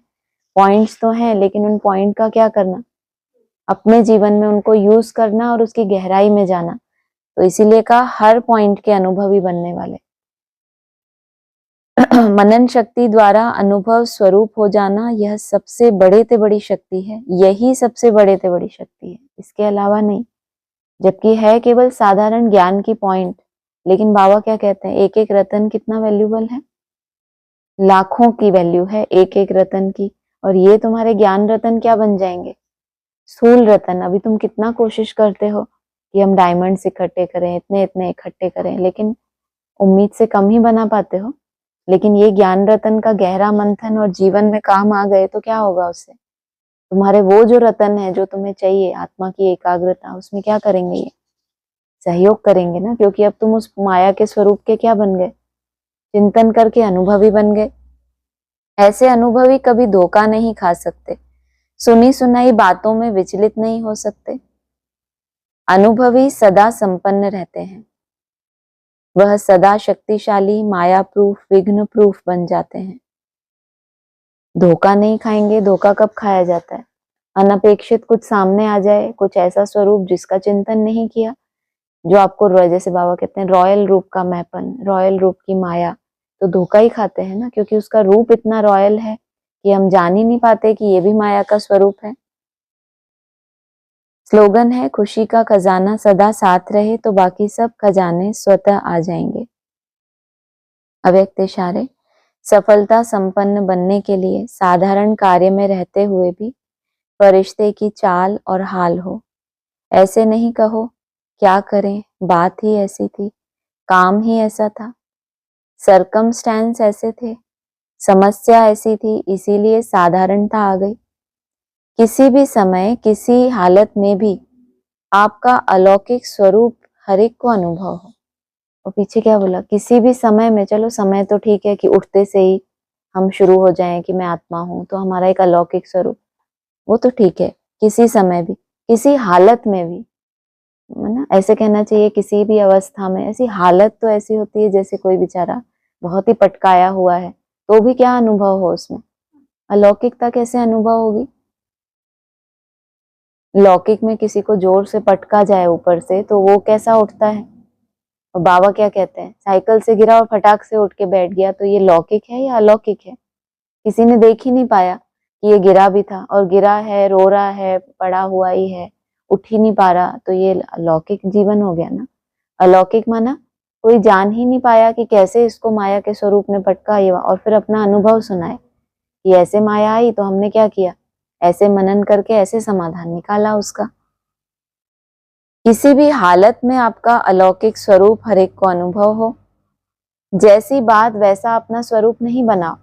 पॉइंट्स तो हैं, लेकिन उन पॉइंट का क्या करना, अपने जीवन में उनको यूज करना और उसकी गहराई में जाना। तो इसीलिए कहा हर पॉइंट के अनुभवी बनने वाले। मनन शक्ति द्वारा अनुभव स्वरूप हो जाना, यह सबसे बड़े से बड़ी शक्ति है, यही सबसे बड़े से बड़ी शक्ति है, इसके अलावा नहीं। जबकि है केवल साधारण ज्ञान की पॉइंट, लेकिन बाबा क्या कहते हैं, एक एक रतन कितना वैल्यूबल है, लाखों की वैल्यू है एक एक रतन की। और ये तुम्हारे ज्ञान रतन क्या बन जाएंगे, स्थूल रतन। अभी तुम कितना कोशिश करते हो कि हम डायमंड्स इकट्ठे करें, इतने इतने इकट्ठे करें, लेकिन उम्मीद से कम ही बना पाते हो। लेकिन ये ज्ञान रतन का गहरा मंथन और जीवन में काम आ गए तो क्या होगा उससे, तुम्हारे वो जो रतन है जो तुम्हें चाहिए, आत्मा की एकाग्रता, उसमें क्या करेंगे, ये सहयोग करेंगे ना, क्योंकि अब तुम उस माया के स्वरूप के क्या बन गए, चिंतन करके अनुभवी बन गए। ऐसे अनुभवी कभी धोखा नहीं खा सकते, सुनी सुनाई बातों में विचलित नहीं हो सकते। अनुभवी सदा संपन्न रहते हैं, वह सदा शक्तिशाली, माया प्रूफ, विघ्न प्रूफ बन जाते हैं। धोखा नहीं खाएंगे। धोखा कब खाया जाता है, अनपेक्षित कुछ सामने आ जाए, कुछ ऐसा स्वरूप जिसका चिंतन नहीं किया, जो आपको जैसे बाबा कहते हैं रॉयल रूप का मैपन, रॉयल रूप की माया, तो धोखा ही खाते हैं ना, क्योंकि उसका रूप इतना रॉयल है कि हम जान ही नहीं पाते कि ये भी माया का स्वरूप है। स्लोगन है, खुशी का खजाना सदा साथ रहे तो बाकी सब खजाने स्वतः आ जाएंगे। अव्यक्त इशारे, सफलता संपन्न बनने के लिए साधारण कार्य में रहते हुए भी फरिश्ते की चाल और हाल हो। ऐसे नहीं कहो क्या करें, बात ही ऐसी थी, काम ही ऐसा था, सरकमस्टेंस ऐसे थे, समस्या ऐसी थी, इसीलिए साधारणता आ गई। किसी भी समय किसी हालत में भी आपका अलौकिक स्वरूप हर एक को अनुभव हो। और पीछे क्या बोला, किसी भी समय में, चलो समय तो ठीक है कि उठते से ही हम शुरू हो जाएं कि मैं आत्मा हूं, तो हमारा एक अलौकिक स्वरूप, वो तो ठीक है, किसी समय भी, किसी हालत में भी, है ना, ऐसे कहना चाहिए किसी भी अवस्था में। ऐसी हालत तो ऐसी होती है जैसे कोई बेचारा बहुत ही पटकाया हुआ है, तो भी क्या अनुभव हो उसमें, अलौकिकता कैसे अनुभव होगी। लौकिक में किसी को जोर से पटका जाए ऊपर से तो वो कैसा उठता है, और बाबा क्या कहते हैं, साइकिल से गिरा और फटाक से उठ के बैठ गया, तो ये लौकिक है या अलौकिक है? किसी ने देख ही नहीं पाया कि ये गिरा भी था, और गिरा है, रो रहा है, पड़ा हुआ ही है, उठ ही नहीं पा रहा, तो ये अलौकिक जीवन हो गया ना। अलौकिक माना कोई जान ही नहीं पाया कि कैसे इसको माया के स्वरूप ने पटका, ये और फिर अपना अनुभव सुनाए कि ऐसे माया आई तो हमने क्या किया, ऐसे मनन करके ऐसे समाधान निकाला उसका। किसी भी हालत में आपका अलौकिक स्वरूप हर एक को अनुभव हो। जैसी बात वैसा अपना स्वरूप नहीं बनाओ,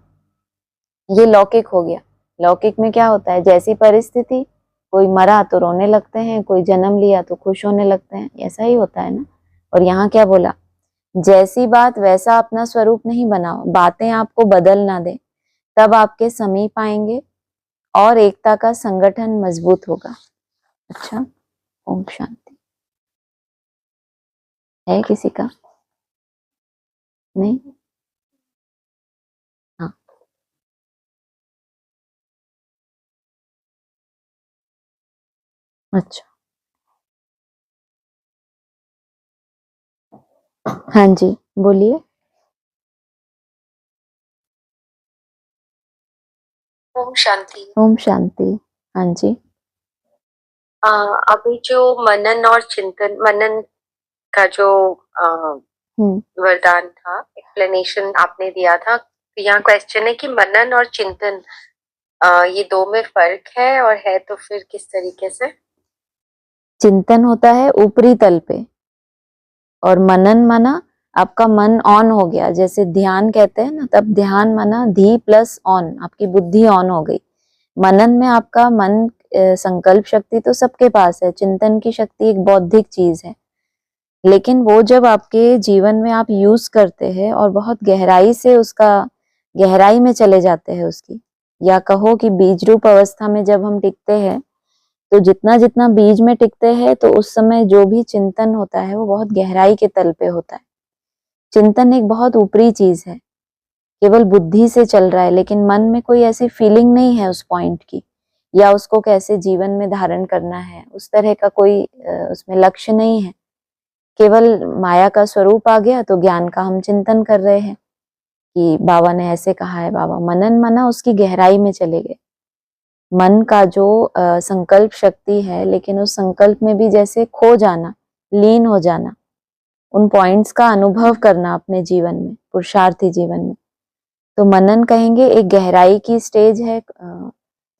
ये लौकिक हो गया। लौकिक में क्या होता है, जैसी परिस्थिति, कोई मरा तो रोने लगते हैं, कोई जन्म लिया तो खुश होने लगते हैं, ऐसा ही होता है ना। और यहाँ क्या बोला, जैसी बात वैसा अपना स्वरूप नहीं बनाओ, बातें आपको बदल ना दे, तब आपके समीप आएंगे और एकता का संगठन मजबूत होगा। अच्छा, ओम शांति। है किसी का? नहीं? हाँ, अच्छा, हाँ जी, बोलिए। ओम शांति। ओम शांति। हाँ जी। अभी जो मनन और चिंतन, मनन का जो वरदान था, एक्सप्लेनेशन आपने दिया था, तो यहाँ क्वेश्चन है कि मनन और चिंतन ये दो में फर्क है, और है तो फिर किस तरीके से? चिंतन होता है ऊपरी तल पे, और मनन माना आपका मन ऑन हो गया, जैसे ध्यान कहते हैं ना, तब ध्यान माना धी प्लस ऑन, आपकी बुद्धि ऑन हो गई। मनन में आपका मन, संकल्प शक्ति तो सबके पास है, चिंतन की शक्ति एक बौद्धिक चीज है, लेकिन वो जब आपके जीवन में आप यूज करते हैं और बहुत गहराई से उसका, गहराई में चले जाते हैं उसकी, या कहो कि बीज रूप अवस्था में जब हम टिकते हैं, तो जितना जितना बीज में टिकते हैं, तो उस समय जो भी चिंतन होता है वो बहुत गहराई के तल पे होता है। चिंतन एक बहुत ऊपरी चीज है, केवल बुद्धि से चल रहा है, लेकिन मन में कोई ऐसी फीलिंग नहीं है उस पॉइंट की, या उसको कैसे जीवन में धारण करना है, उस तरह का कोई उसमें लक्ष्य नहीं है। केवल माया का स्वरूप आ गया तो ज्ञान का हम चिंतन कर रहे हैं कि बाबा ने ऐसे कहा है। बाबा मनन माना उसकी गहराई में चले गए। मन का जो संकल्प शक्ति है, लेकिन उस संकल्प में भी जैसे खो जाना, लीन हो जाना, उन पॉइंट्स का अनुभव करना अपने जीवन में, पुरुषार्थी जीवन में, तो मनन कहेंगे एक गहराई की स्टेज है।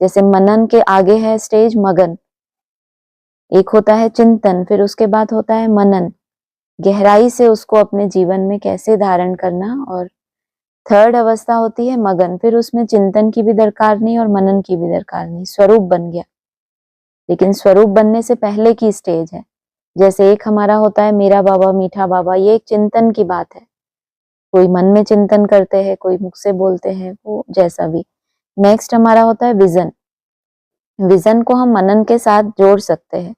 जैसे मनन के आगे है स्टेज मगन, एक होता है चिंतन, फिर उसके बाद होता है मनन, गहराई से उसको अपने जीवन में कैसे धारण करना, और थर्ड अवस्था होती है मगन, फिर उसमें चिंतन की भी दरकार नहीं और मनन की भी दरकार नहीं, स्वरूप बन गया। लेकिन स्वरूप बनने से पहले की स्टेज है, जैसे एक हमारा होता है मेरा बाबा मीठा बाबा, ये एक चिंतन की बात है, कोई मन में चिंतन करते हैं, कोई मुख से बोलते हैं, वो जैसा भी। नेक्स्ट हमारा होता है विजन। विजन को हम मनन के साथ जोड़ सकते हैं।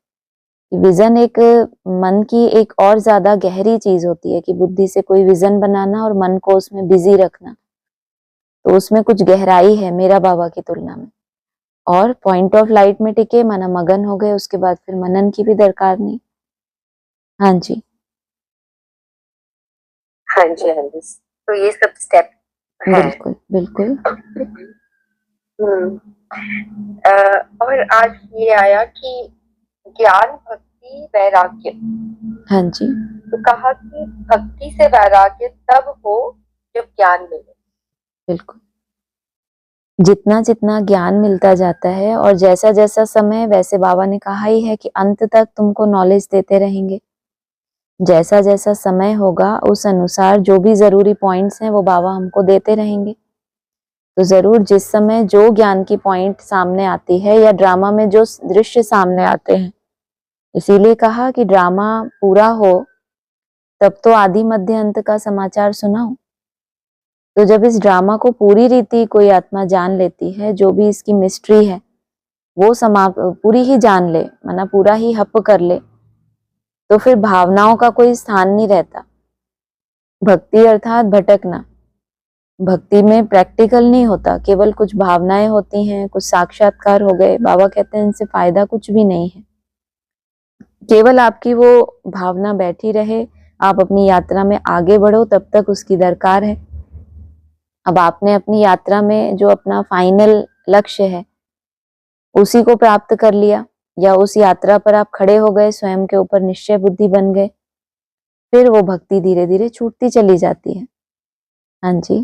विजन एक मन की एक और ज्यादा गहरी चीज होती है कि बुद्धि से कोई विजन बनाना और मन को उसमें बिजी रखना, तो उसमें कुछ गहराई है मेरा बाबा की तुलना में। और पॉइंट ऑफ लाइट में टिके माना मगन हो गए, उसके बाद फिर मनन की भी दरकार नहीं। हाँ जी, हाँ जी, हाँ जी, तो ये सब स्टेप है। बिल्कुल बिल्कुल। और आज ये आया कि ज्ञान, भक्ति, वैराग्य। हाँ जी, तो कहा कि भक्ति से वैराग्य तब हो जब ज्ञान मिले। बिल्कुल। जितना जितना ज्ञान मिलता जाता है और जैसा जैसा समय, वैसे बाबा ने कहा ही है कि अंत तक तुमको नॉलेज देते रहेंगे। जैसा जैसा समय होगा उस अनुसार जो भी जरूरी पॉइंट्स हैं वो बाबा हमको देते रहेंगे। तो जरूर जिस समय जो ज्ञान की पॉइंट सामने आती है, या ड्रामा में जो दृश्य सामने आते हैं, इसीलिए कहा कि ड्रामा पूरा हो तब तो आदि मध्य अंत का समाचार सुनाओ। तो जब इस ड्रामा को पूरी रीति कोई आत्मा जान लेती है, जो भी इसकी मिस्ट्री है वो पूरी ही जान ले, माना पूरा ही हप कर ले, तो फिर भावनाओं का कोई स्थान नहीं रहता। भक्ति अर्थात भटकना, भक्ति में प्रैक्टिकल नहीं होता, केवल कुछ भावनाएं होती हैं, कुछ साक्षात्कार हो गए। बाबा कहते हैं इनसे फायदा कुछ भी नहीं है, केवल आपकी वो भावना बैठी रहे, आप अपनी यात्रा में आगे बढ़ो तब तक उसकी दरकार है। अब आपने अपनी यात्रा में जो अपना फाइनल लक्ष्य है उसी को प्राप्त कर लिया, या उस यात्रा पर आप खड़े हो गए, स्वयं के ऊपर निश्चय बुद्धि बन गए, फिर वो भक्ति धीरे धीरे छूटती चली जाती है। हाँ जी।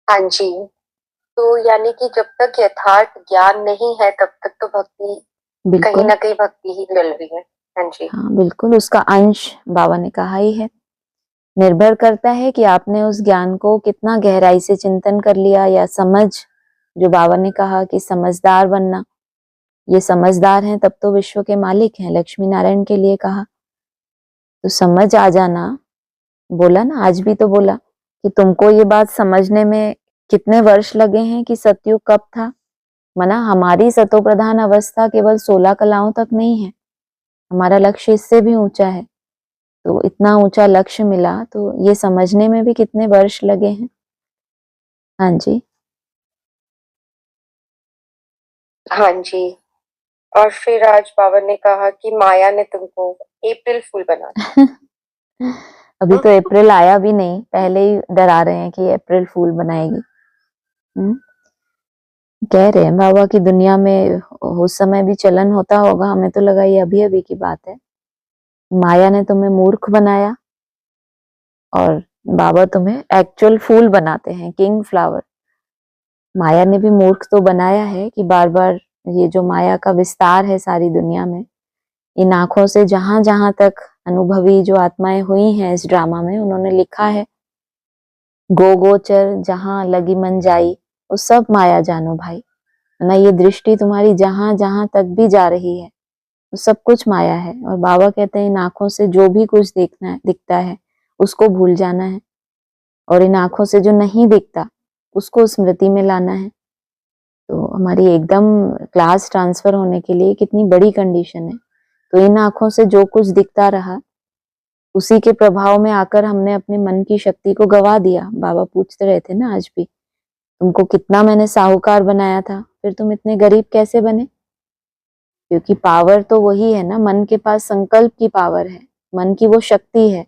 हाँ जी, तो यानी कि जब तक यथार्थ ज्ञान नहीं है तब तक तो भक्ति कहीं बिल्कुल, ना कहीं भक्ति ही मिल रही है। हाँ जी। हाँ बिल्कुल, उसका अंश बाबा ने कहा ही है। निर्भर करता है कि आपने उस ज्ञान को कितना गहराई से चिंतन कर लिया, या समझ, जो बाबा ने कहा कि समझदार बनना, ये समझदार हैं तब तो विश्व के मालिक हैं, लक्ष्मी नारायण के लिए कहा। तो समझ आ जाना, बोला ना, आज भी तो बोला कि तुमको ये बात समझने में कितने वर्ष लगे हैं कि सतयुग कब था। माना हमारी सतो प्रधान अवस्था केवल 16 कलाओं तक नहीं है, हमारा लक्ष्य इससे भी ऊंचा है। तो इतना ऊंचा लक्ष्य मिला तो ये समझने में भी कितने वर्ष लगे हैं। हाँ जी। हाँ जी, और फिर आज बाबा ने कहा कि माया ने तुमको अप्रैल फूल बना अभी दिया। तो अप्रैल आया भी नहीं, पहले ही डरा रहे हैं कि अप्रैल फूल बनाएगी। कह रहे हैं बाबा की दुनिया में उस समय भी चलन होता होगा, हमें तो लगा ये अभी अभी की बात है। माया ने तुम्हें मूर्ख बनाया और बाबा तुम्हें एक्चुअल फूल बनाते हैं, किंग फ्लावर। माया ने भी मूर्ख तो बनाया है कि बार बार ये जो माया का विस्तार है सारी दुनिया में, इन आंखों से जहां जहां तक अनुभवी जो आत्माएं हुई हैं इस ड्रामा में, उन्होंने लिखा है गो गोचर जहां लगी मन जाई, वो सब माया जानो भाई। ना ये दृष्टि तुम्हारी जहां जहां तक भी जा रही है वो सब कुछ माया है। और बाबा कहते हैं इन आंखों से जो भी कुछ देखना है, दिखता है, उसको भूल जाना है, और इन आंखों से जो नहीं दिखता उसको स्मृति में लाना है। तो हमारी एकदम क्लास ट्रांसफर होने के लिए कितनी बड़ी कंडीशन है। तो इन आंखों से जो कुछ दिखता रहा उसी के प्रभाव में आकर हमने अपने मन की शक्ति को गवा दिया। बाबा पूछते रहे थे ना आज भी, तुमको कितना मैंने साहूकार बनाया था, फिर तुम इतने गरीब कैसे बने? क्योंकि पावर तो वही है ना, मन के पास संकल्प की पावर है, मन की वो शक्ति है,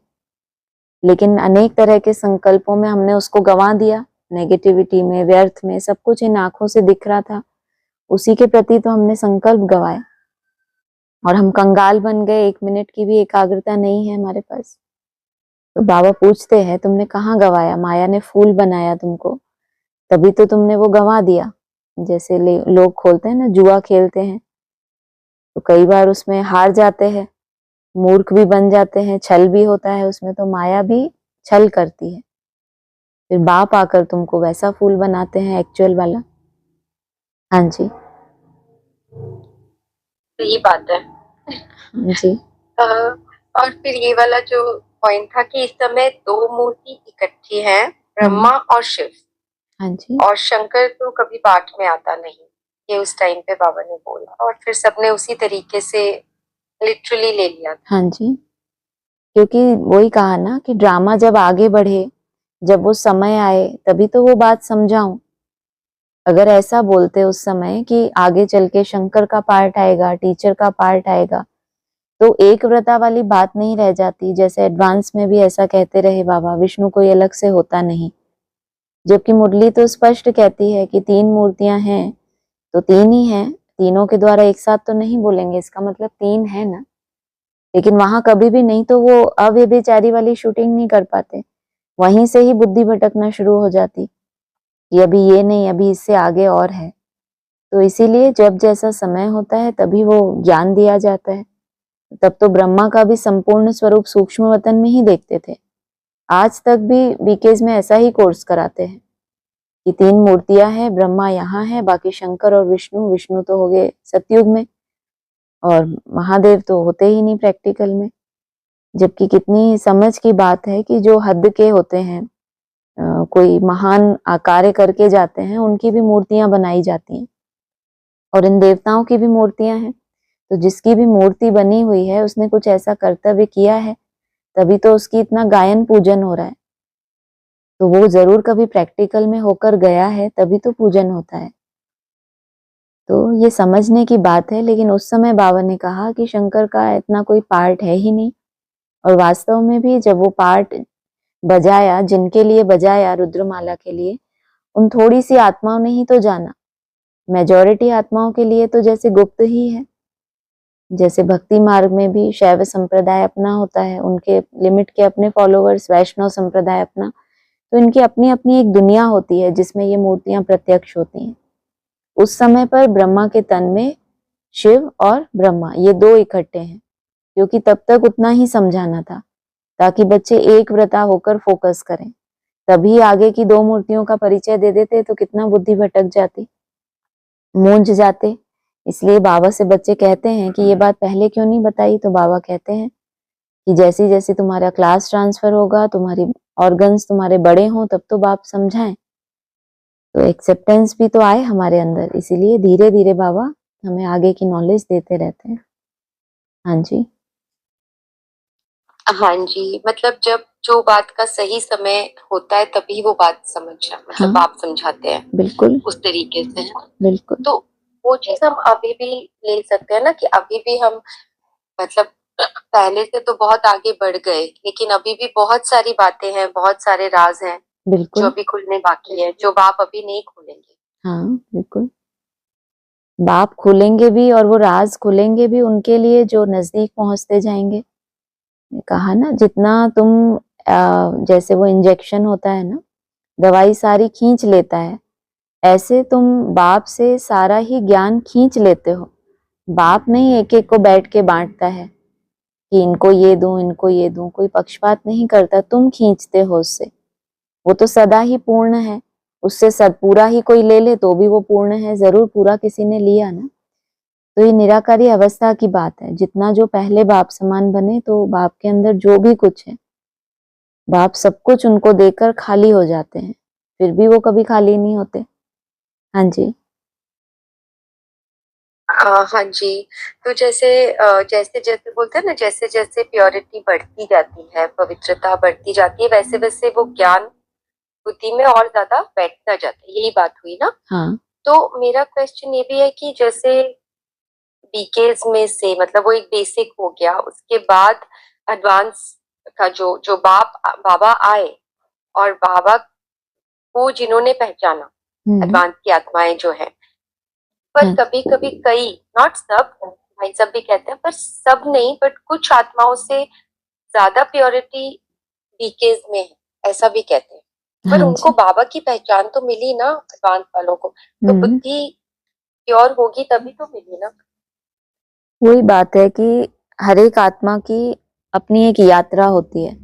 लेकिन अनेक तरह के संकल्पों में हमने उसको गंवा दिया, नेगेटिविटी में, व्यर्थ में। सब कुछ इन आंखों से दिख रहा था, उसी के प्रति तो हमने संकल्प गवाए और हम कंगाल बन गए। 1 मिनट की भी एकाग्रता नहीं है हमारे पास। तो बाबा पूछते हैं तुमने कहाँ गवाया? माया ने फूल बनाया तुमको, तभी तो तुमने वो गंवा दिया। जैसे लोग खोलते हैं ना, जुआ खेलते हैं, तो कई बार उसमें हार जाते हैं, मूर्ख भी बन जाते हैं, छल भी होता है उसमें, तो माया भी छल करती है। फिर बाप आकर तुमको वैसा फूल बनाते हैं, एक्चुअल वाला। हाँ जी। सही बात है। जी। और फिर ये वाला जो पॉइंट था कि इस समय दो मूर्ति इकट्ठी हैं, ब्रह्मा और शिव, हाँ जी। और शंकर तो कभी बाट में आता नहीं, ये उस टाइम पे बाबा ने बोला, और फिर सबने उसी तरीके से लिटरली ले लिया था। हाँ जी, क्योंकि वही कहा ना कि ड्रामा जब आगे बढ़े, जब वो समय आए, तभी तो वो बात समझाऊं। अगर ऐसा बोलते उस समय कि आगे चल के शंकर का पार्ट आएगा, टीचर का पार्ट आएगा, तो एक व्रता वाली बात नहीं रह जाती। जैसे एडवांस में भी ऐसा कहते रहे बाबा, विष्णु कोई अलग से होता नहीं, जबकि मुरली तो स्पष्ट कहती है कि 3 मूर्तियां हैं तो 3 ही हैं, तीनों के द्वारा एक साथ तो नहीं बोलेंगे, इसका मतलब 3 है ना। लेकिन वहां कभी भी नहीं तो वो अव्यभिचारी वाली शूटिंग नहीं कर पाते, वहीं से ही बुद्धि भटकना शुरू हो जाती कि अभी ये नहीं, अभी इससे आगे और है। तो इसीलिए जब जैसा समय होता है तभी वो ज्ञान दिया जाता है। तब तो ब्रह्मा का भी संपूर्ण स्वरूप सूक्ष्म वतन में ही देखते थे। आज तक भी बीकेज में ऐसा ही कोर्स कराते हैं कि 3 मूर्तियां हैं, ब्रह्मा यहाँ है, बाकी शंकर और विष्णु। विष्णु तो हो गए सतयुग में, और महादेव तो होते ही नहीं प्रैक्टिकल में। जबकि कितनी समझ की बात है कि जो हद के होते हैं, कोई महान कार्य करके जाते हैं, उनकी भी मूर्तियां बनाई जाती हैं, और इन देवताओं की भी मूर्तियां हैं। तो जिसकी भी मूर्ति बनी हुई है उसने कुछ ऐसा कर्तव्य किया है, तभी तो उसकी इतना गायन पूजन हो रहा है। तो वो जरूर कभी प्रैक्टिकल में होकर गया है, तभी तो पूजन होता है। तो ये समझने की बात है, लेकिन उस समय बाबा ने कहा कि शंकर का इतना कोई पार्ट है ही नहीं। और वास्तव में भी जब वो पार्ट बजाया, जिनके लिए बजाया रुद्रमाला के लिए, उन थोड़ी सी आत्माओं ने ही तो जाना। मेजॉरिटी आत्माओं के लिए तो जैसे गुप्त ही है। जैसे भक्ति मार्ग में भी शैव संप्रदाय अपना होता है, उनके लिमिट के अपने फॉलोअर्स, वैष्णव संप्रदाय अपना, तो इनकी अपनी अपनी एक दुनिया होती है जिसमें ये मूर्तियां प्रत्यक्ष होती हैं। उस समय पर ब्रह्मा के तन में शिव और ब्रह्मा ये दो इकट्ठे हैं, क्योंकि तब तक उतना ही समझाना था ताकि बच्चे एक व्रता होकर फोकस करें। तभी आगे की दो मूर्तियों का परिचय दे देते तो कितना बुद्धि भटक जाती, मूंझ जाते। इसलिए बाबा से बच्चे कहते हैं कि ये बात पहले क्यों नहीं बताई, तो बाबा कहते हैं कि जैसी जैसी तुम्हारा क्लास ट्रांसफर होगा, तुम्हारी ऑर्गन्स तुम्हारे बड़े हों, तब तो बाप समझाएं। तो एक्सेप्टेंस भी तो आए हमारे अंदर, इसीलिए धीरे धीरे बाबा हमें आगे की नॉलेज देते रहते हैं। हाँ जी, हाँ जी, मतलब जब जो बात का सही समय होता है तभी वो बात समझना, मतलब हाँ आप समझाते हैं बिल्कुल उस तरीके से। बिल्कुल। तो वो चीज हम अभी भी ले सकते हैं ना, कि अभी भी हम, मतलब पहले से तो बहुत आगे बढ़ गए, लेकिन अभी भी बहुत सारी बातें हैं, बहुत सारे राज हैं जो बिल्कुल अभी खुलने बाकी है, जो बाप अभी नहीं खोलेंगे। हाँ बिल्कुल, बाप खुलेंगे भी और वो राज खुलेंगे भी उनके लिए जो नजदीक पहुंचते जाएंगे। कहा ना, जितना तुम जैसे वो इंजेक्शन होता है ना, दवाई सारी खींच लेता है, ऐसे तुम बाप से सारा ही ज्ञान खींच लेते हो। बाप नहीं एक एक को बैठ के बांटता है कि इनको ये दूं, इनको ये दूं, कोई पक्षपात नहीं करता, तुम खींचते हो उससे। वो तो सदा ही पूर्ण है, उससे सद पूरा ही कोई ले ले तो भी वो पूर्ण है, जरूर पूरा किसी ने लिया ना। तो ये निराकारी अवस्था की बात है। जितना जो पहले बाप समान बने, तो बाप के अंदर जो भी कुछ है, बाप सब कुछ उनको देकर खाली हो जाते हैं, फिर भी वो कभी खाली नहीं होते। हाँ जी, हाँ जी। तो जैसे जैसे जैसे बोलते हैं ना, जैसे जैसे प्योरिटी बढ़ती जाती है, पवित्रता बढ़ती जाती है, वैसे वैसे वो ज्ञान बुद्धि में और ज्यादा बैठता जाता है, यही बात हुई ना। हाँ तो मेरा क्वेश्चन ये भी है कि जैसे बीकेस में से, मतलब वो एक बेसिक हो गया, उसके बाद एडवांस का जो जो बाबा आए, और बाबा को जिन्होंने पहचाना, हम्म, एडवांस की आत्माएं जो है, पर हाँ कभी कभी कई, नॉट सब, भाई सब भी कहते हैं, पर सब नहीं, बट कुछ आत्माओं से ज्यादा प्योरिटी बीकेस में है, ऐसा भी कहते हैं। पर हाँ उनको जी, बाबा की पहचान तो मिली ना, एडवांस वालों को, तो हम्म। बुद्धि प्योर होगी तभी तो मिली ना। वही बात है कि हर एक आत्मा की अपनी एक यात्रा होती है।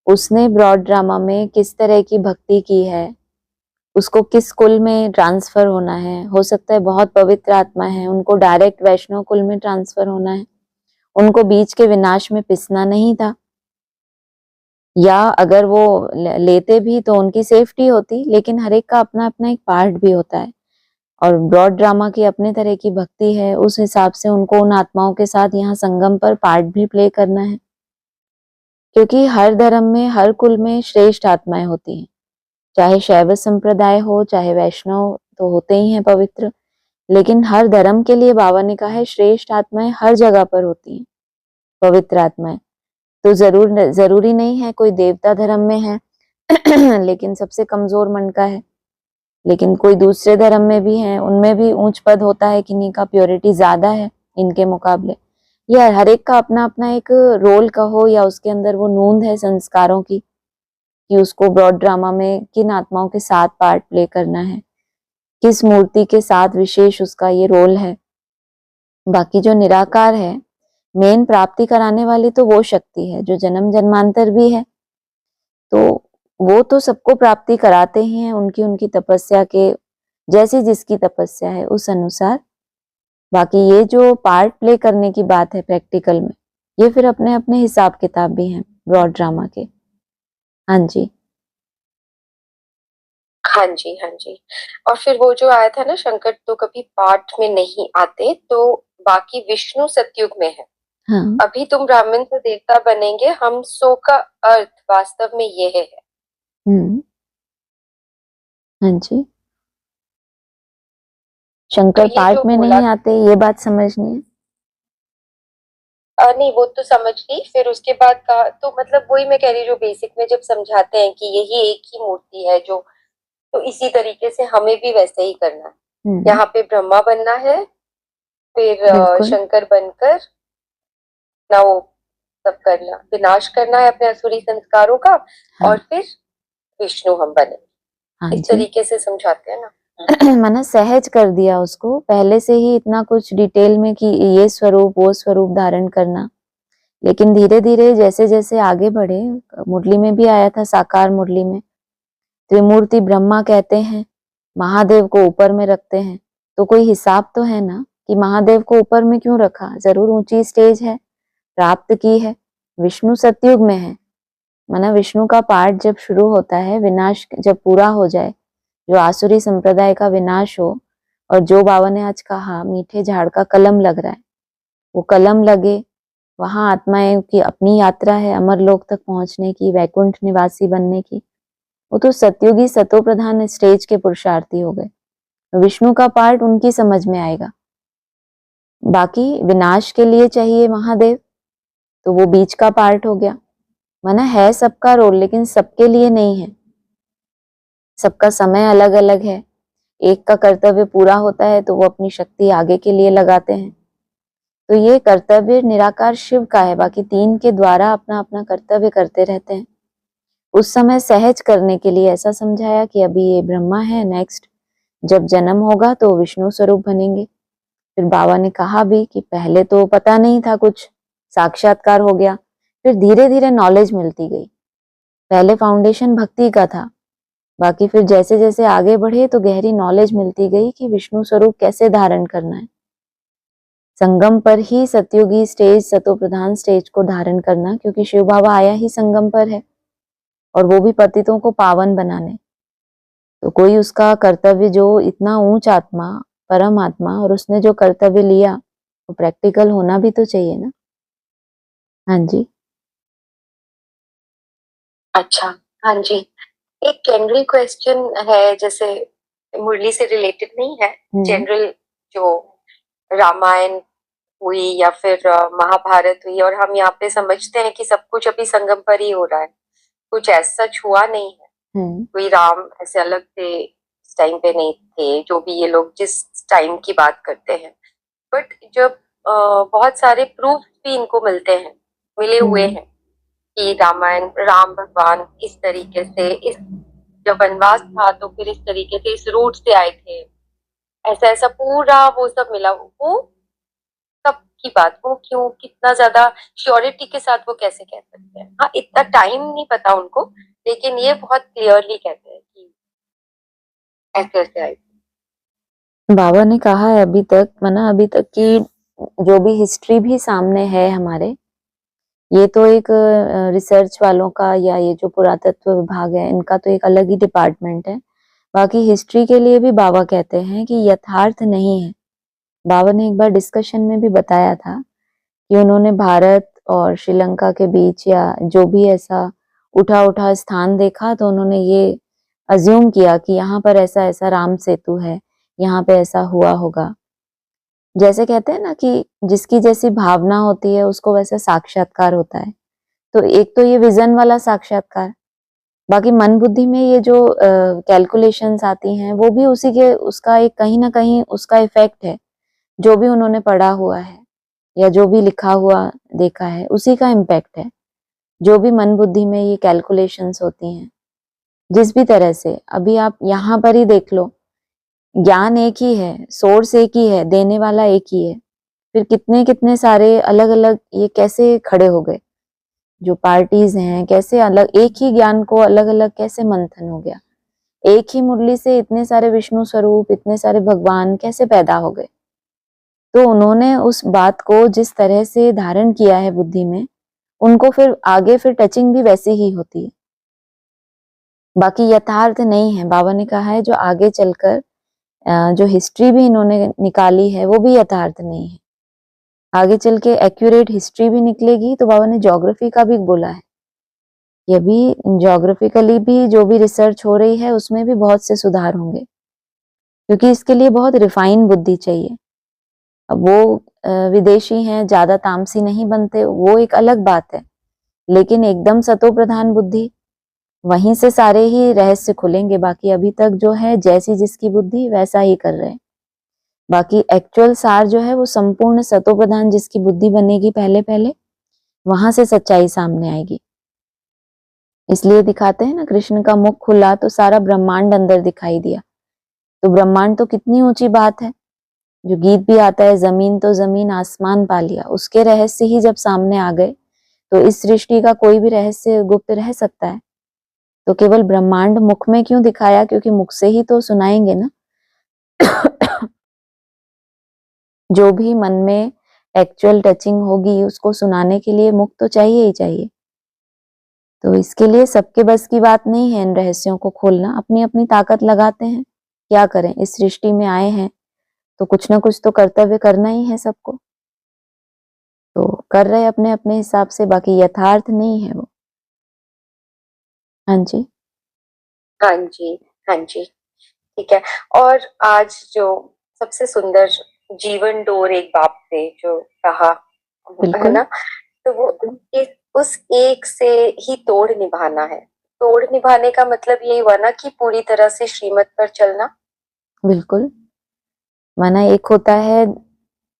उसने ब्रॉड ड्रामा में किस तरह की भक्ति की है, उसको किस कुल में ट्रांसफर होना है। हो सकता है बहुत पवित्र आत्मा है, उनको डायरेक्ट वैष्णव कुल में ट्रांसफर होना है, उनको बीच के विनाश में पिसना नहीं था, या अगर वो लेते भी तो उनकी सेफ्टी होती। लेकिन हर एक का अपना अपना एक पार्ट भी होता है, और ब्रॉड ड्रामा की अपने तरह की भक्ति है, उस हिसाब से उनको उन आत्माओं के साथ यहाँ संगम पर पार्ट भी प्ले करना है। क्योंकि हर धर्म में, हर कुल में श्रेष्ठ आत्माएं होती हैं, चाहे शैव संप्रदाय हो, चाहे वैष्णव, तो होते ही हैं पवित्र। लेकिन हर धर्म के लिए बाबा ने कहा है श्रेष्ठ आत्माएं हर जगह पर होती हैं, पवित्र आत्माएं। तो जरूरी नहीं है कोई देवता धर्म में है लेकिन सबसे कमजोर मन का है, लेकिन कोई दूसरे धर्म में भी है, उनमें भी ऊंच पद होता है, किन्हीं का प्योरिटी ज्यादा है इनके मुकाबले। या हर एक का अपना अपना एक रोल कहो, या उसके अंदर वो नूंद है संस्कारों की, कि उसको ब्रॉड ड्रामा में किन आत्माओं के साथ पार्ट प्ले करना है, किस मूर्ति के साथ विशेष उसका ये रोल है। बाकी जो निराकार है, मेन प्राप्ति कराने वाली तो वो शक्ति है जो जन्म जन्मांतर भी है, तो वो तो सबको प्राप्ति कराते ही हैं, उनकी उनकी तपस्या के, जैसी जिसकी तपस्या है उस अनुसार। बाकी ये जो पार्ट प्ले करने की बात है प्रैक्टिकल में, ये फिर अपने अपने हिसाब किताब भी हैं ब्रॉड ड्रामा के। हाँ जी, हाँ जी, हाँ जी। और फिर वो जो आया था ना, शंकर तो कभी पाठ में नहीं आते, तो बाकी विष्णु सतयुग में है। हाँ अभी तुम ब्राह्मण से देवता बनेंगे, हम सो का अर्थ वास्तव में ये है। हम्म, हाँ जी, शंकर ये पार्ट जो में बोला नहीं आते, ये बात समझनी है। नहीं वो तो समझ गई। फिर उसके बाद कहा तो मतलब वही मैं कह रही हूँ, जो बेसिक में जब समझाते हैं कि यही एक ही मूर्ति है जो, तो इसी तरीके से हमें भी वैसे ही करना है। यहाँ पे ब्रह्मा बनना है, फिर बिल्कुल। शंकर बनकर ना वो सब करना, विनाश करना है अपने असुरी संस्कारों का, हाँ। और फिर विष्णु हम बने। हाँ इस जी। तरीके से समझाते हैं ना। मैंने सहज कर दिया उसको, पहले से ही इतना कुछ डिटेल में कि ये स्वरूप वो स्वरूप धारण करना। लेकिन धीरे धीरे जैसे जैसे आगे बढ़े, मुरली में भी आया था, साकार मुरली में त्रिमूर्ति ब्रह्मा कहते हैं, महादेव को ऊपर में रखते हैं। तो कोई हिसाब तो है ना कि महादेव को ऊपर में क्यों रखा, जरूर ऊंची स्टेज है, प्राप्त की है। विष्णु सतयुग में है, माना विष्णु का पाठ जब शुरू होता है, विनाश जब पूरा हो जाए, जो आसुरी संप्रदाय का विनाश हो, और जो बाबा ने आज कहा मीठे झाड़ का कलम लग रहा है, वो कलम लगे, वहां आत्माएं की अपनी यात्रा है अमरलोक तक पहुंचने की, वैकुंठ निवासी बनने की। वो तो सतयुगी सतो प्रधान स्टेज के पुरुषार्थी हो गए। विष्णु का पार्ट उनकी समझ में आएगा। बाकी विनाश के लिए चाहिए महादेव, तो वो बीच का पार्ट हो गया। माना है सबका रोल, लेकिन सबके लिए नहीं है, सबका समय अलग अलग है। एक का कर्तव्य पूरा होता है तो वो अपनी शक्ति आगे के लिए लगाते हैं। तो ये कर्तव्य निराकार शिव का है, बाकी तीन के द्वारा अपना अपना कर्तव्य करते रहते हैं। उस समय सहज करने के लिए ऐसा समझाया कि अभी ये ब्रह्मा है, नेक्स्ट जब जन्म होगा तो विष्णु स्वरूप बनेंगे। फिर बाबा ने कहा भी कि पहले तो पता नहीं था कुछ, साक्षात्कार हो गया, फिर धीरे धीरे नॉलेज मिलती गई। पहले फाउंडेशन भक्ति का था, बाकी फिर जैसे जैसे आगे बढ़े तो गहरी नॉलेज मिलती गई कि विष्णु स्वरूप कैसे धारण करना है। संगम पर ही सतयुगी स्टेज, सतो प्रधान स्टेज को धारण करना, क्योंकि शिव बाबा आया ही संगम पर है, और वो भी पतितों को पावन बनाने। तो कोई उसका कर्तव्य, जो इतना ऊंच आत्मा, परम आत्मा, और उसने जो कर्तव्य लिया, वो प्रैक्टिकल होना भी तो चाहिए ना। हाँ जी। अच्छा, हाँ जी। एक जनरल क्वेश्चन है, जैसे मुरली से रिलेटेड नहीं है, जनरल, जो रामायण हुई या फिर महाभारत हुई, और हम यहाँ पे समझते हैं कि सब कुछ अभी संगम पर ही हो रहा है, कुछ ऐसा सच हुआ नहीं है। कोई राम ऐसे अलग थे, इस टाइम पे नहीं थे, जो भी ये लोग जिस टाइम की बात करते हैं। बट जब बहुत सारे प्रूफ भी इनको मिलते हैं, मिले हुए हैं कि रामायण, राम भगवान इस तरीके से, इस जब वनवास था तो फिर इस तरीके से इस रूट से आए थे, ऐसा ऐसा पूरा वो सब मिला। वो कब की बात, वो क्यों, कितना ज्यादा श्योरिटी के साथ वो कैसे कह सकते हैं? हाँ, इतना टाइम नहीं पता उनको, लेकिन ये बहुत क्लियरली कहते हैं कि ऐसे ऐसे आए। बाबा ने कहा है अभी तक, माना अभी तक की जो भी हिस्ट्री भी सामने है हमारे, ये तो एक रिसर्च वालों का, या ये जो पुरातत्व विभाग है इनका तो एक अलग ही डिपार्टमेंट है। बाकी हिस्ट्री के लिए भी बाबा कहते हैं कि यथार्थ नहीं है। बाबा ने एक बार डिस्कशन में भी बताया था कि उन्होंने भारत और श्रीलंका के बीच, या जो भी ऐसा उठा उठा स्थान देखा, तो उन्होंने ये अज्यूम किया कि यहाँ पर ऐसा ऐसा राम सेतु है, यहाँ पे ऐसा हुआ होगा। जैसे कहते हैं ना कि जिसकी जैसी भावना होती है उसको वैसा साक्षात्कार होता है। तो एक तो ये विजन वाला साक्षात्कार, बाकी मन बुद्धि में ये जो कैलकुलेशंस आती हैं, वो भी उसी के, उसका एक कहीं ना कहीं उसका इफेक्ट है। जो भी उन्होंने पढ़ा हुआ है या जो भी लिखा हुआ देखा है, उसी का इम्पैक्ट है। जो भी मन बुद्धि में ये कैलकुलेशंस होती हैं, जिस भी तरह से, अभी आप यहाँ पर ही देख लो, ज्ञान एक ही है, सोर्स एक ही है, देने वाला एक ही है, फिर कितने कितने सारे अलग अलग ये कैसे खड़े हो गए, जो पार्टीज हैं कैसे अलग, एक ही ज्ञान को अलग अलग कैसे मंथन हो गया, एक ही मुरली से इतने सारे विष्णु स्वरूप, इतने सारे भगवान कैसे पैदा हो गए। तो उन्होंने उस बात को जिस तरह से धारण किया है बुद्धि में, उनको फिर आगे फिर टचिंग भी वैसी ही होती है। बाकी यथार्थ नहीं है, बाबा ने कहा है जो आगे चलकर जो हिस्ट्री भी इन्होंने निकाली है वो भी यथार्थ नहीं है। आगे चल के एक्यूरेट हिस्ट्री भी निकलेगी, तो बाबा ने ज्योग्राफी का भी बोला है, ये भी ज्योग्राफिकली भी जो भी रिसर्च हो रही है उसमें भी बहुत से सुधार होंगे। क्योंकि इसके लिए बहुत रिफाइन बुद्धि चाहिए। अब वो विदेशी हैं, ज्यादा तामसी नहीं बनते, वो एक अलग बात है, लेकिन एकदम सतो प्रधान बुद्धि, वहीं से सारे ही रहस्य खुलेंगे। बाकी अभी तक जो है जैसी जिसकी बुद्धि वैसा ही कर रहे हैं। बाकी एक्चुअल सार जो है वो संपूर्ण सतो प्रधान जिसकी बुद्धि बनेगी पहले पहले, वहां से सच्चाई सामने आएगी। इसलिए दिखाते हैं ना, कृष्ण का मुख खुला तो सारा ब्रह्मांड अंदर दिखाई दिया। तो ब्रह्मांड तो कितनी ऊंची बात है। जो गीत भी आता है, जमीन तो जमीन आसमान पा लिया, उसके रहस्य ही जब सामने आ गए तो इस सृष्टि का कोई भी रहस्य गुप्त रह सकता है? तो केवल ब्रह्मांड मुख में क्यों दिखाया? क्योंकि मुख से ही तो सुनाएंगे ना। जो भी मन में एक्चुअल टचिंग होगी उसको सुनाने के लिए मुख तो चाहिए ही चाहिए। तो इसके लिए सबके बस की बात नहीं है इन रहस्यों को खोलना। अपनी अपनी ताकत लगाते हैं, क्या करें, इस सृष्टि में आए हैं तो कुछ ना कुछ तो कर्तव्य करना ही है सबको। तो कर रहे अपने अपने हिसाब से, बाकी यथार्थ नहीं है वो। हाँ जी। हाँ जी, हाँ जी, ठीक है। और आज जो सबसे सुंदर जीवन डोर एक बाप ने जो कहा, है बिल्कुल। ना, तो वो उस एक से ही तोड़ निभाना है। तोड़ निभाने का मतलब यही हुआ ना कि पूरी तरह से श्रीमत पर चलना। बिल्कुल, माना एक होता है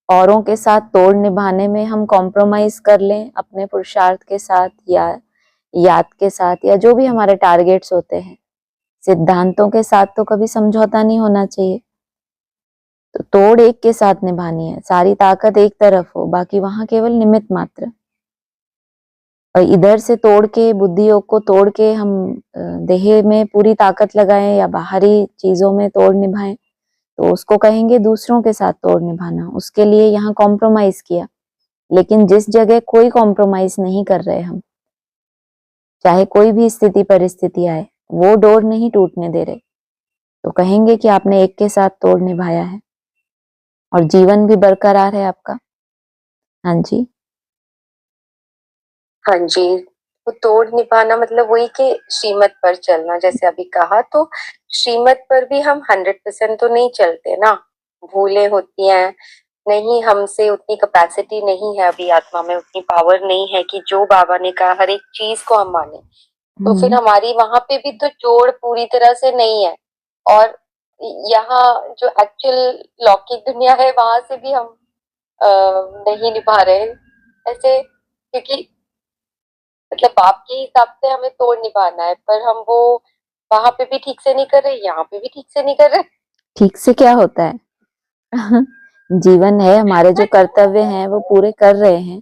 औरों के साथ तोड़ निभाने में हम कॉम्प्रोमाइज कर लें अपने पुरुषार्थ के साथ, या याद के साथ, या जो भी हमारे टारगेट्स होते हैं, सिद्धांतों के साथ तो कभी समझौता नहीं होना चाहिए। तो तोड़ एक के साथ निभानी है, सारी ताकत एक तरफ हो, बाकी वहां केवल निमित्त मात्र। और इधर से तोड़ के, बुद्धि योग को तोड़ के हम देह में पूरी ताकत लगाएं या बाहरी चीजों में तोड़ निभाएं, तो उसको कहेंगे दूसरों के साथ तोड़ निभाना। उसके लिए यहाँ कॉम्प्रोमाइज किया। लेकिन जिस जगह कोई कॉम्प्रोमाइज नहीं कर रहे हम, चाहे कोई भी स्थिति परिस्थिति आए, वो डोर नहीं टूटने दे रहे, तो कहेंगे कि आपने एक के साथ तोड़ निभाया है और जीवन भी बरकरार है आपका। हाँ जी। हाँ जी, वो तोड़ निभाना मतलब वही कि श्रीमत पर चलना। जैसे अभी कहा, तो श्रीमत पर भी हम 100% तो नहीं चलते ना, भूलें होती हैं। नहीं, हमसे उतनी कैपेसिटी नहीं है, अभी आत्मा में उतनी पावर नहीं है कि जो बाबा ने कहा हर एक चीज को हम माने। तो फिर हमारी वहां पे भी तो जोड़ पूरी तरह से नहीं है। और यहाँ जो एक्चुअल लौकिक दुनिया है वहां से भी हम नहीं निभा रहे ऐसे, क्योंकि मतलब बाप के हिसाब से हमें तोड़ निभाना है, पर हम वो वहां पे भी ठीक से नहीं कर रहे, यहाँ पे भी ठीक से नहीं कर रहे। ठीक से क्या होता है? जीवन है, हमारे जो कर्तव्य हैं वो पूरे कर रहे हैं,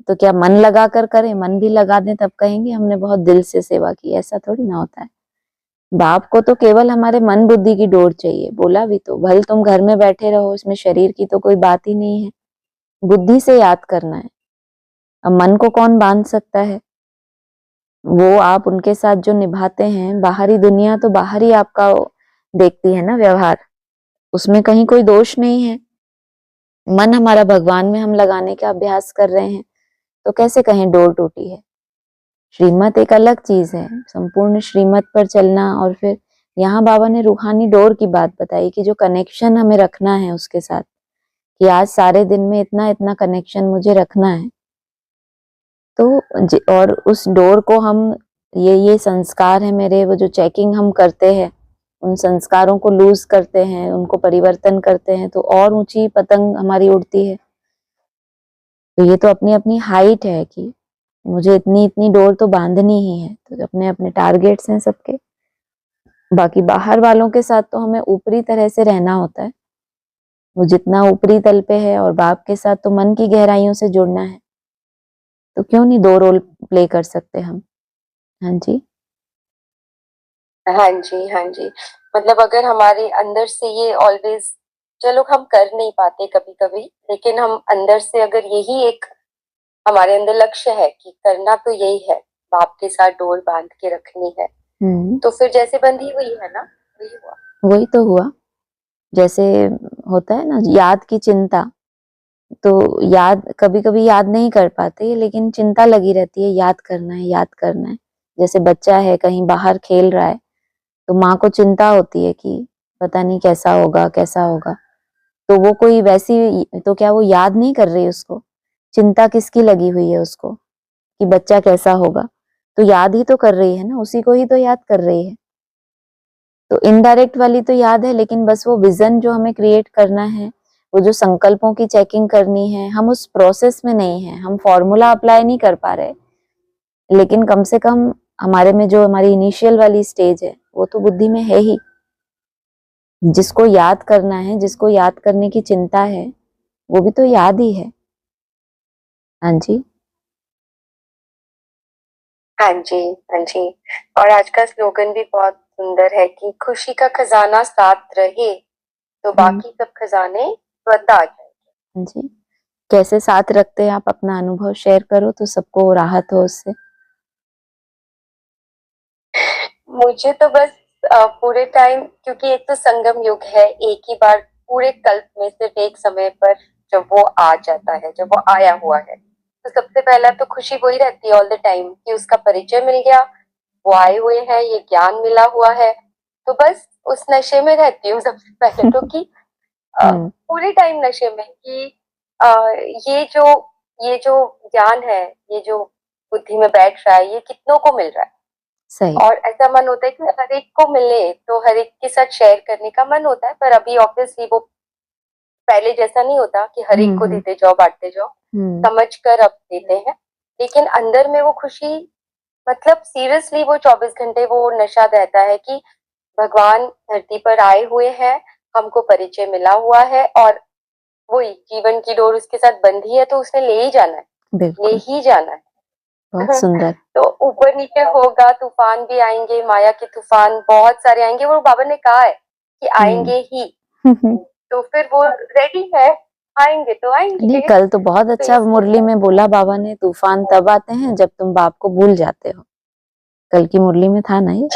तो क्या मन लगा कर करें? मन भी लगा दें तब कहेंगे हमने बहुत दिल से सेवा की, ऐसा थोड़ी ना होता है। बाप को तो केवल हमारे मन बुद्धि की डोर चाहिए। बोला भी तो, भले तुम घर में बैठे रहो, इसमें शरीर की तो कोई बात ही नहीं है, बुद्धि से याद करना है। अब मन को कौन बांध सकता है? वो आप उनके साथ जो निभाते हैं, बाहरी दुनिया तो बाहर ही आपका देखती है ना व्यवहार, उसमें कहीं कोई दोष नहीं है। मन हमारा भगवान में हम लगाने का अभ्यास कर रहे हैं, तो कैसे कहें डोर टूटी है? श्रीमत एक अलग चीज है, संपूर्ण श्रीमत पर चलना। और फिर यहाँ बाबा ने रूहानी डोर की बात बताई कि जो कनेक्शन हमें रखना है उसके साथ, कि आज सारे दिन में इतना इतना कनेक्शन मुझे रखना है। तो और उस डोर को हम, ये संस्कार है मेरे, वो जो चेकिंग हम करते हैं, उन संस्कारों को लूज करते हैं, उनको परिवर्तन करते हैं, तो और ऊंची पतंग हमारी उड़ती है। तो ये तो अपनी अपनी हाइट है कि मुझे इतनी इतनी डोर तो बांधनी ही है। तो अपने अपने टारगेट्स हैं सबके। बाकी बाहर वालों के साथ तो हमें ऊपरी तरह से रहना होता है, वो जितना ऊपरी तल पे है, और बाप के साथ तो मन की गहराइयों से जुड़ना है। तो क्यों नहीं दो रोल प्ले कर सकते हम? हाँ जी। हाँ जी, हाँ जी, मतलब अगर हमारे अंदर से ये ऑलवेज, चलो हम कर नहीं पाते कभी कभी, लेकिन हम अंदर से अगर यही एक हमारे अंदर लक्ष्य है कि करना तो यही है, बाप के साथ डोर बांध के रखनी है, तो फिर जैसे बंधी हुई है ना, वही हुआ। वही तो हुआ। जैसे होता है ना याद की चिंता, तो याद कभी कभी याद नहीं कर पाते, लेकिन चिंता लगी रहती है, याद करना है, याद करना है। जैसे बच्चा है कहीं बाहर खेल रहा है, तो माँ को चिंता होती है कि पता नहीं कैसा होगा कैसा होगा। तो वो कोई वैसी, तो क्या वो याद नहीं कर रही उसको? चिंता किसकी लगी हुई है उसको कि बच्चा कैसा होगा? तो याद ही तो कर रही है ना, उसी को ही तो याद कर रही है। तो इनडायरेक्ट वाली तो याद है, लेकिन बस वो विजन जो हमें क्रिएट करना है, वो जो संकल्पों की चेकिंग करनी है, हम उस प्रोसेस में नहीं है, हम फॉर्मूला अप्लाई नहीं कर पा रहे। लेकिन कम से कम हमारे में जो हमारी इनिशियल वाली स्टेज है वो तो बुद्धि में है ही। जिसको याद करना है, जिसको याद करने की चिंता है, वो भी तो याद ही है। हाँ जी, हाँ जी, हाँ जी। और आज का स्लोगन भी बहुत सुंदर है कि खुशी का खजाना साथ रहे तो बाकी सब खजाने स्वतः आ जाए। हाँ जी। कैसे साथ रखते हैं आप? अपना अनुभव शेयर करो तो सबको राहत हो उससे। मुझे तो बस पूरे टाइम, क्योंकि एक तो संगम युग है, एक ही बार पूरे कल्प में सिर्फ एक समय पर जब वो आ जाता है, जब वो आया हुआ है, तो सबसे पहला तो खुशी वही रहती है ऑल द टाइम कि उसका परिचय मिल गया, वो आए हुए हैं, ये ज्ञान मिला हुआ है। तो बस उस नशे में रहती हूँ सबसे पहले तो, कि पूरे टाइम नशे में कि ये जो ये जो ज्ञान है, ये जो बुद्धि में बैठ रहा है, ये कितनों को मिल रहा है। सही। और ऐसा मन होता है कि हर एक को मिले, तो हर एक के साथ शेयर करने का मन होता है। पर अभी ऑब्वियसली वो पहले जैसा नहीं होता कि हर एक को देते जाओ, बांटते जाओ, समझ कर अब देते हैं। लेकिन अंदर में वो खुशी, मतलब सीरियसली वो 24 घंटे वो नशा रहता है कि भगवान धरती पर आए हुए हैं, हमको परिचय मिला हुआ है, और वही जीवन की डोर उसके साथ बंधी है, तो उसने ले ही जाना है, ले बिल्कुल, ही जाना है। बहुत सुंदर। तो ऊपर नीचे होगा, तूफान भी आएंगे, माया के तूफान बहुत सारे आएंगे, वो बाबा ने कहा है कि आएंगे ही। तो फिर वो रेडी है, आएंगे तो नहीं, आएंगे। कल तो बहुत तो अच्छा मुरली में बोला बाबा ने, तूफान तब आते हैं जब तुम बाप को भूल जाते हो। कल की मुरली में था ना ये।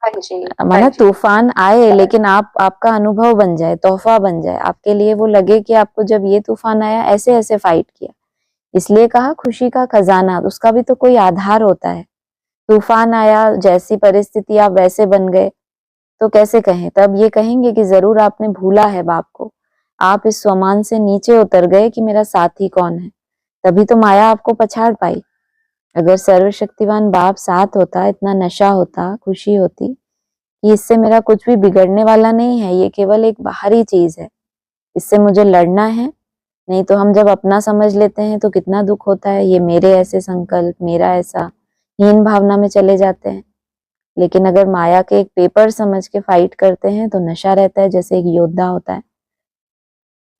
हाँ जी, माना तूफान आए लेकिन आपका अनुभव बन जाए, तोहफा बन जाए आपके लिए, वो लगे कि आपको जब ये तूफान आया ऐसे ऐसे फाइट किया। इसलिए कहा खुशी का खजाना, उसका भी तो कोई आधार होता है। तूफान आया, जैसी परिस्थिति आप वैसे बन गए, तो कैसे कहें? तब ये कहेंगे कि जरूर आपने भूला है बाप को, आप इस स्वमान से नीचे उतर गए कि मेरा साथी कौन है। तभी तो माया आपको पछाड़ पाई। अगर सर्वशक्तिवान बाप साथ होता, इतना नशा होता, खुशी होती कि इससे मेरा कुछ भी बिगड़ने वाला नहीं है, ये केवल एक बाहरी चीज है, इससे मुझे लड़ना है। नहीं तो हम जब अपना समझ लेते हैं तो कितना दुख होता है, ये मेरे ऐसे संकल्प, मेरा ऐसा, हीन भावना में चले जाते हैं। लेकिन अगर माया के एक पेपर समझ के फाइट करते हैं तो नशा रहता है, जैसे एक योद्धा होता है।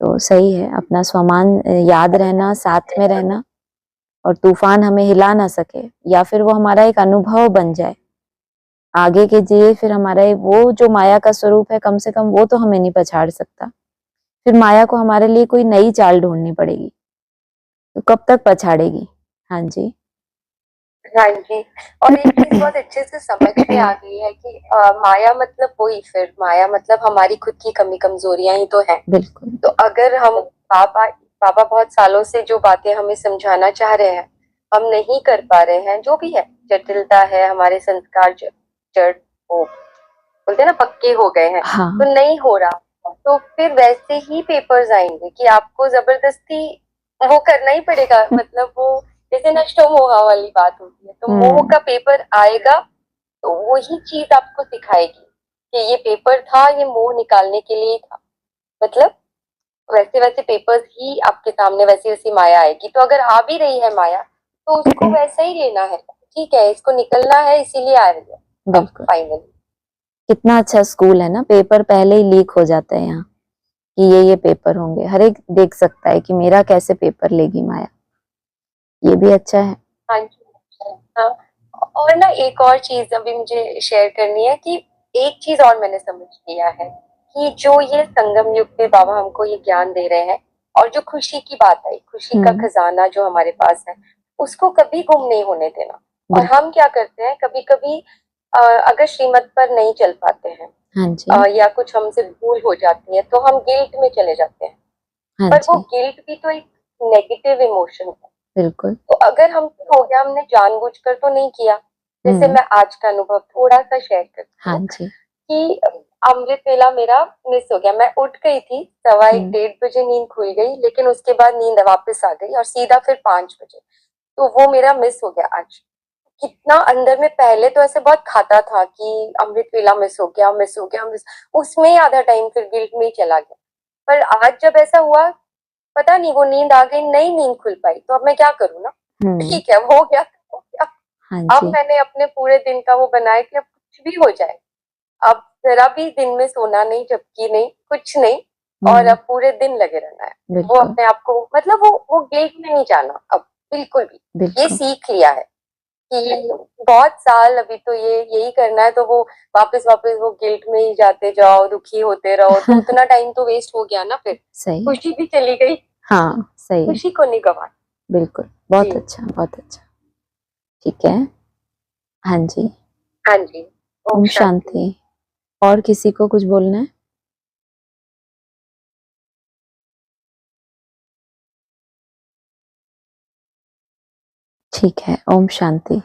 तो सही है, अपना स्वमान याद रहना, साथ में रहना, और तूफान हमें हिला ना सके, या फिर वो हमारा एक अनुभव बन जाए आगे के जिए। फिर हमारा वो जो माया का स्वरूप है, कम से कम वो तो हमें नहीं पछाड़ सकता। फिर माया को हमारे लिए कोई नई चाल ढूंढनी पड़ेगी, तो कब तक पछाड़ेगी? हाँ जी, हाँ जी। और एक चीज बहुत अच्छे से समझ में आ गई है कि माया मतलब वही, फिर माया मतलब हमारी खुद की कमी कमजोरियां ही तो है। बिल्कुल। तो अगर हम बाबा बाबा बहुत सालों से जो बातें हमें समझाना चाह रहे हैं, हम नहीं कर पा रहे हैं, जो भी है, जटिलता है, हमारे संस्कार जड़ वो बोलते हैं ना पक्के हो गए हैं, हाँ, तो नहीं हो रहा, तो फिर वैसे ही पेपर्स आएंगे कि आपको जबरदस्ती वो करना ही पड़ेगा। मतलब वो जैसे नष्टो मोहा वाली बात होती है, तो मोह का पेपर आएगा, तो वही चीज आपको सिखाएगी कि ये पेपर था, ये मोह निकालने के लिए ही था। मतलब वैसे वैसे पेपर्स ही आपके सामने, वैसी वैसी माया आएगी। तो अगर आ भी रही है माया, तो उसको वैसा ही लेना है, ठीक है, इसको निकलना है, इसीलिए आ रही है। बिल्कुल। फाइनली कितना अच्छा स्कूल है ना, पेपर पहले ही लीक हो जाते हैं यहाँ कि ये पेपर होंगे, हर एक देख सकता है कि मेरा कैसे पेपर लेगी माया। ये भी अच्छा है। हाँ जी। हाँ। और ना एक और चीज अभी मुझे शेयर करनी है कि एक चीज और मैंने समझ लिया है कि जो ये संगम युग में बाबा हमको ये ज्ञान दे रहे हैं, और जो खुशी की बात आई, खुशी का खजाना जो हमारे पास है, उसको कभी गुम नहीं होने देना। और हम क्या करते हैं, कभी कभी अगर श्रीमत पर नहीं चल पाते हैं, हाँ जी, या कुछ हमसे भूल हो जाती है, तो हम गिल्ट में चले जाते हैं। हाँ पर वो जी, गिल्ट भी तो एक नेगेटिव इमोशन है। बिल्कुल। तो अगर हमसे हो गया, हमने जानबूझकर तो नहीं किया, जैसे मैं आज का अनुभव थोड़ा सा शेयर करती हाँ हूँ जी, कि अमृत वेला मेरा मिस हो गया। मैं उठ गई थी 1:15 हम्म 1:30 बजे, नींद खुल गई, लेकिन उसके बाद नींद वापस आ गई और सीधा फिर 5 बजे। तो वो मेरा मिस हो गया आज। कितना अंदर में पहले तो ऐसे बहुत खाता था कि अमृत वेला मिस हो गया, मिस हो गया, मिस, उसमें ही आधा टाइम फिर गिल्ट में ही चला गया। पर आज जब ऐसा हुआ, पता नहीं वो नींद आ गई, नहीं नींद खुल पाई, तो अब मैं क्या करूँ ना। हम्म, ठीक है, हो गया तो हो गया। हाँ अब जी, मैंने अपने पूरे दिन का वो बनाया कि अब कुछ भी हो जाए, अब जरा भी दिन में सोना नहीं, झपकी नहीं, कुछ नहीं, और हम्म, अब पूरे दिन लगे रहना है। वो बिल्कुल अपने आप को, मतलब वो गिल्ट में नहीं जाना अब, बिल्कुल भी। ये बिल्कुल। सीख लिया है कि बहुत साल अभी तो ये यही करना है, तो वो वापस वापस वो गिल्ट में ही जाते जाओ, दुखी होते रहो, तो उतना टाइम तो वेस्ट हो गया ना फिर। सही है, खुशी भी चली गई, हाँ सही है, खुशी को नहीं गवा। बिल्कुल, जी। बहुत अच्छा, बहुत अच्छा। ठीक है, हाँ जी। हाँ जी। ओम ओम शांति। शांति। और किसी को कुछ बोलना है? ठीक है, ओम शांति।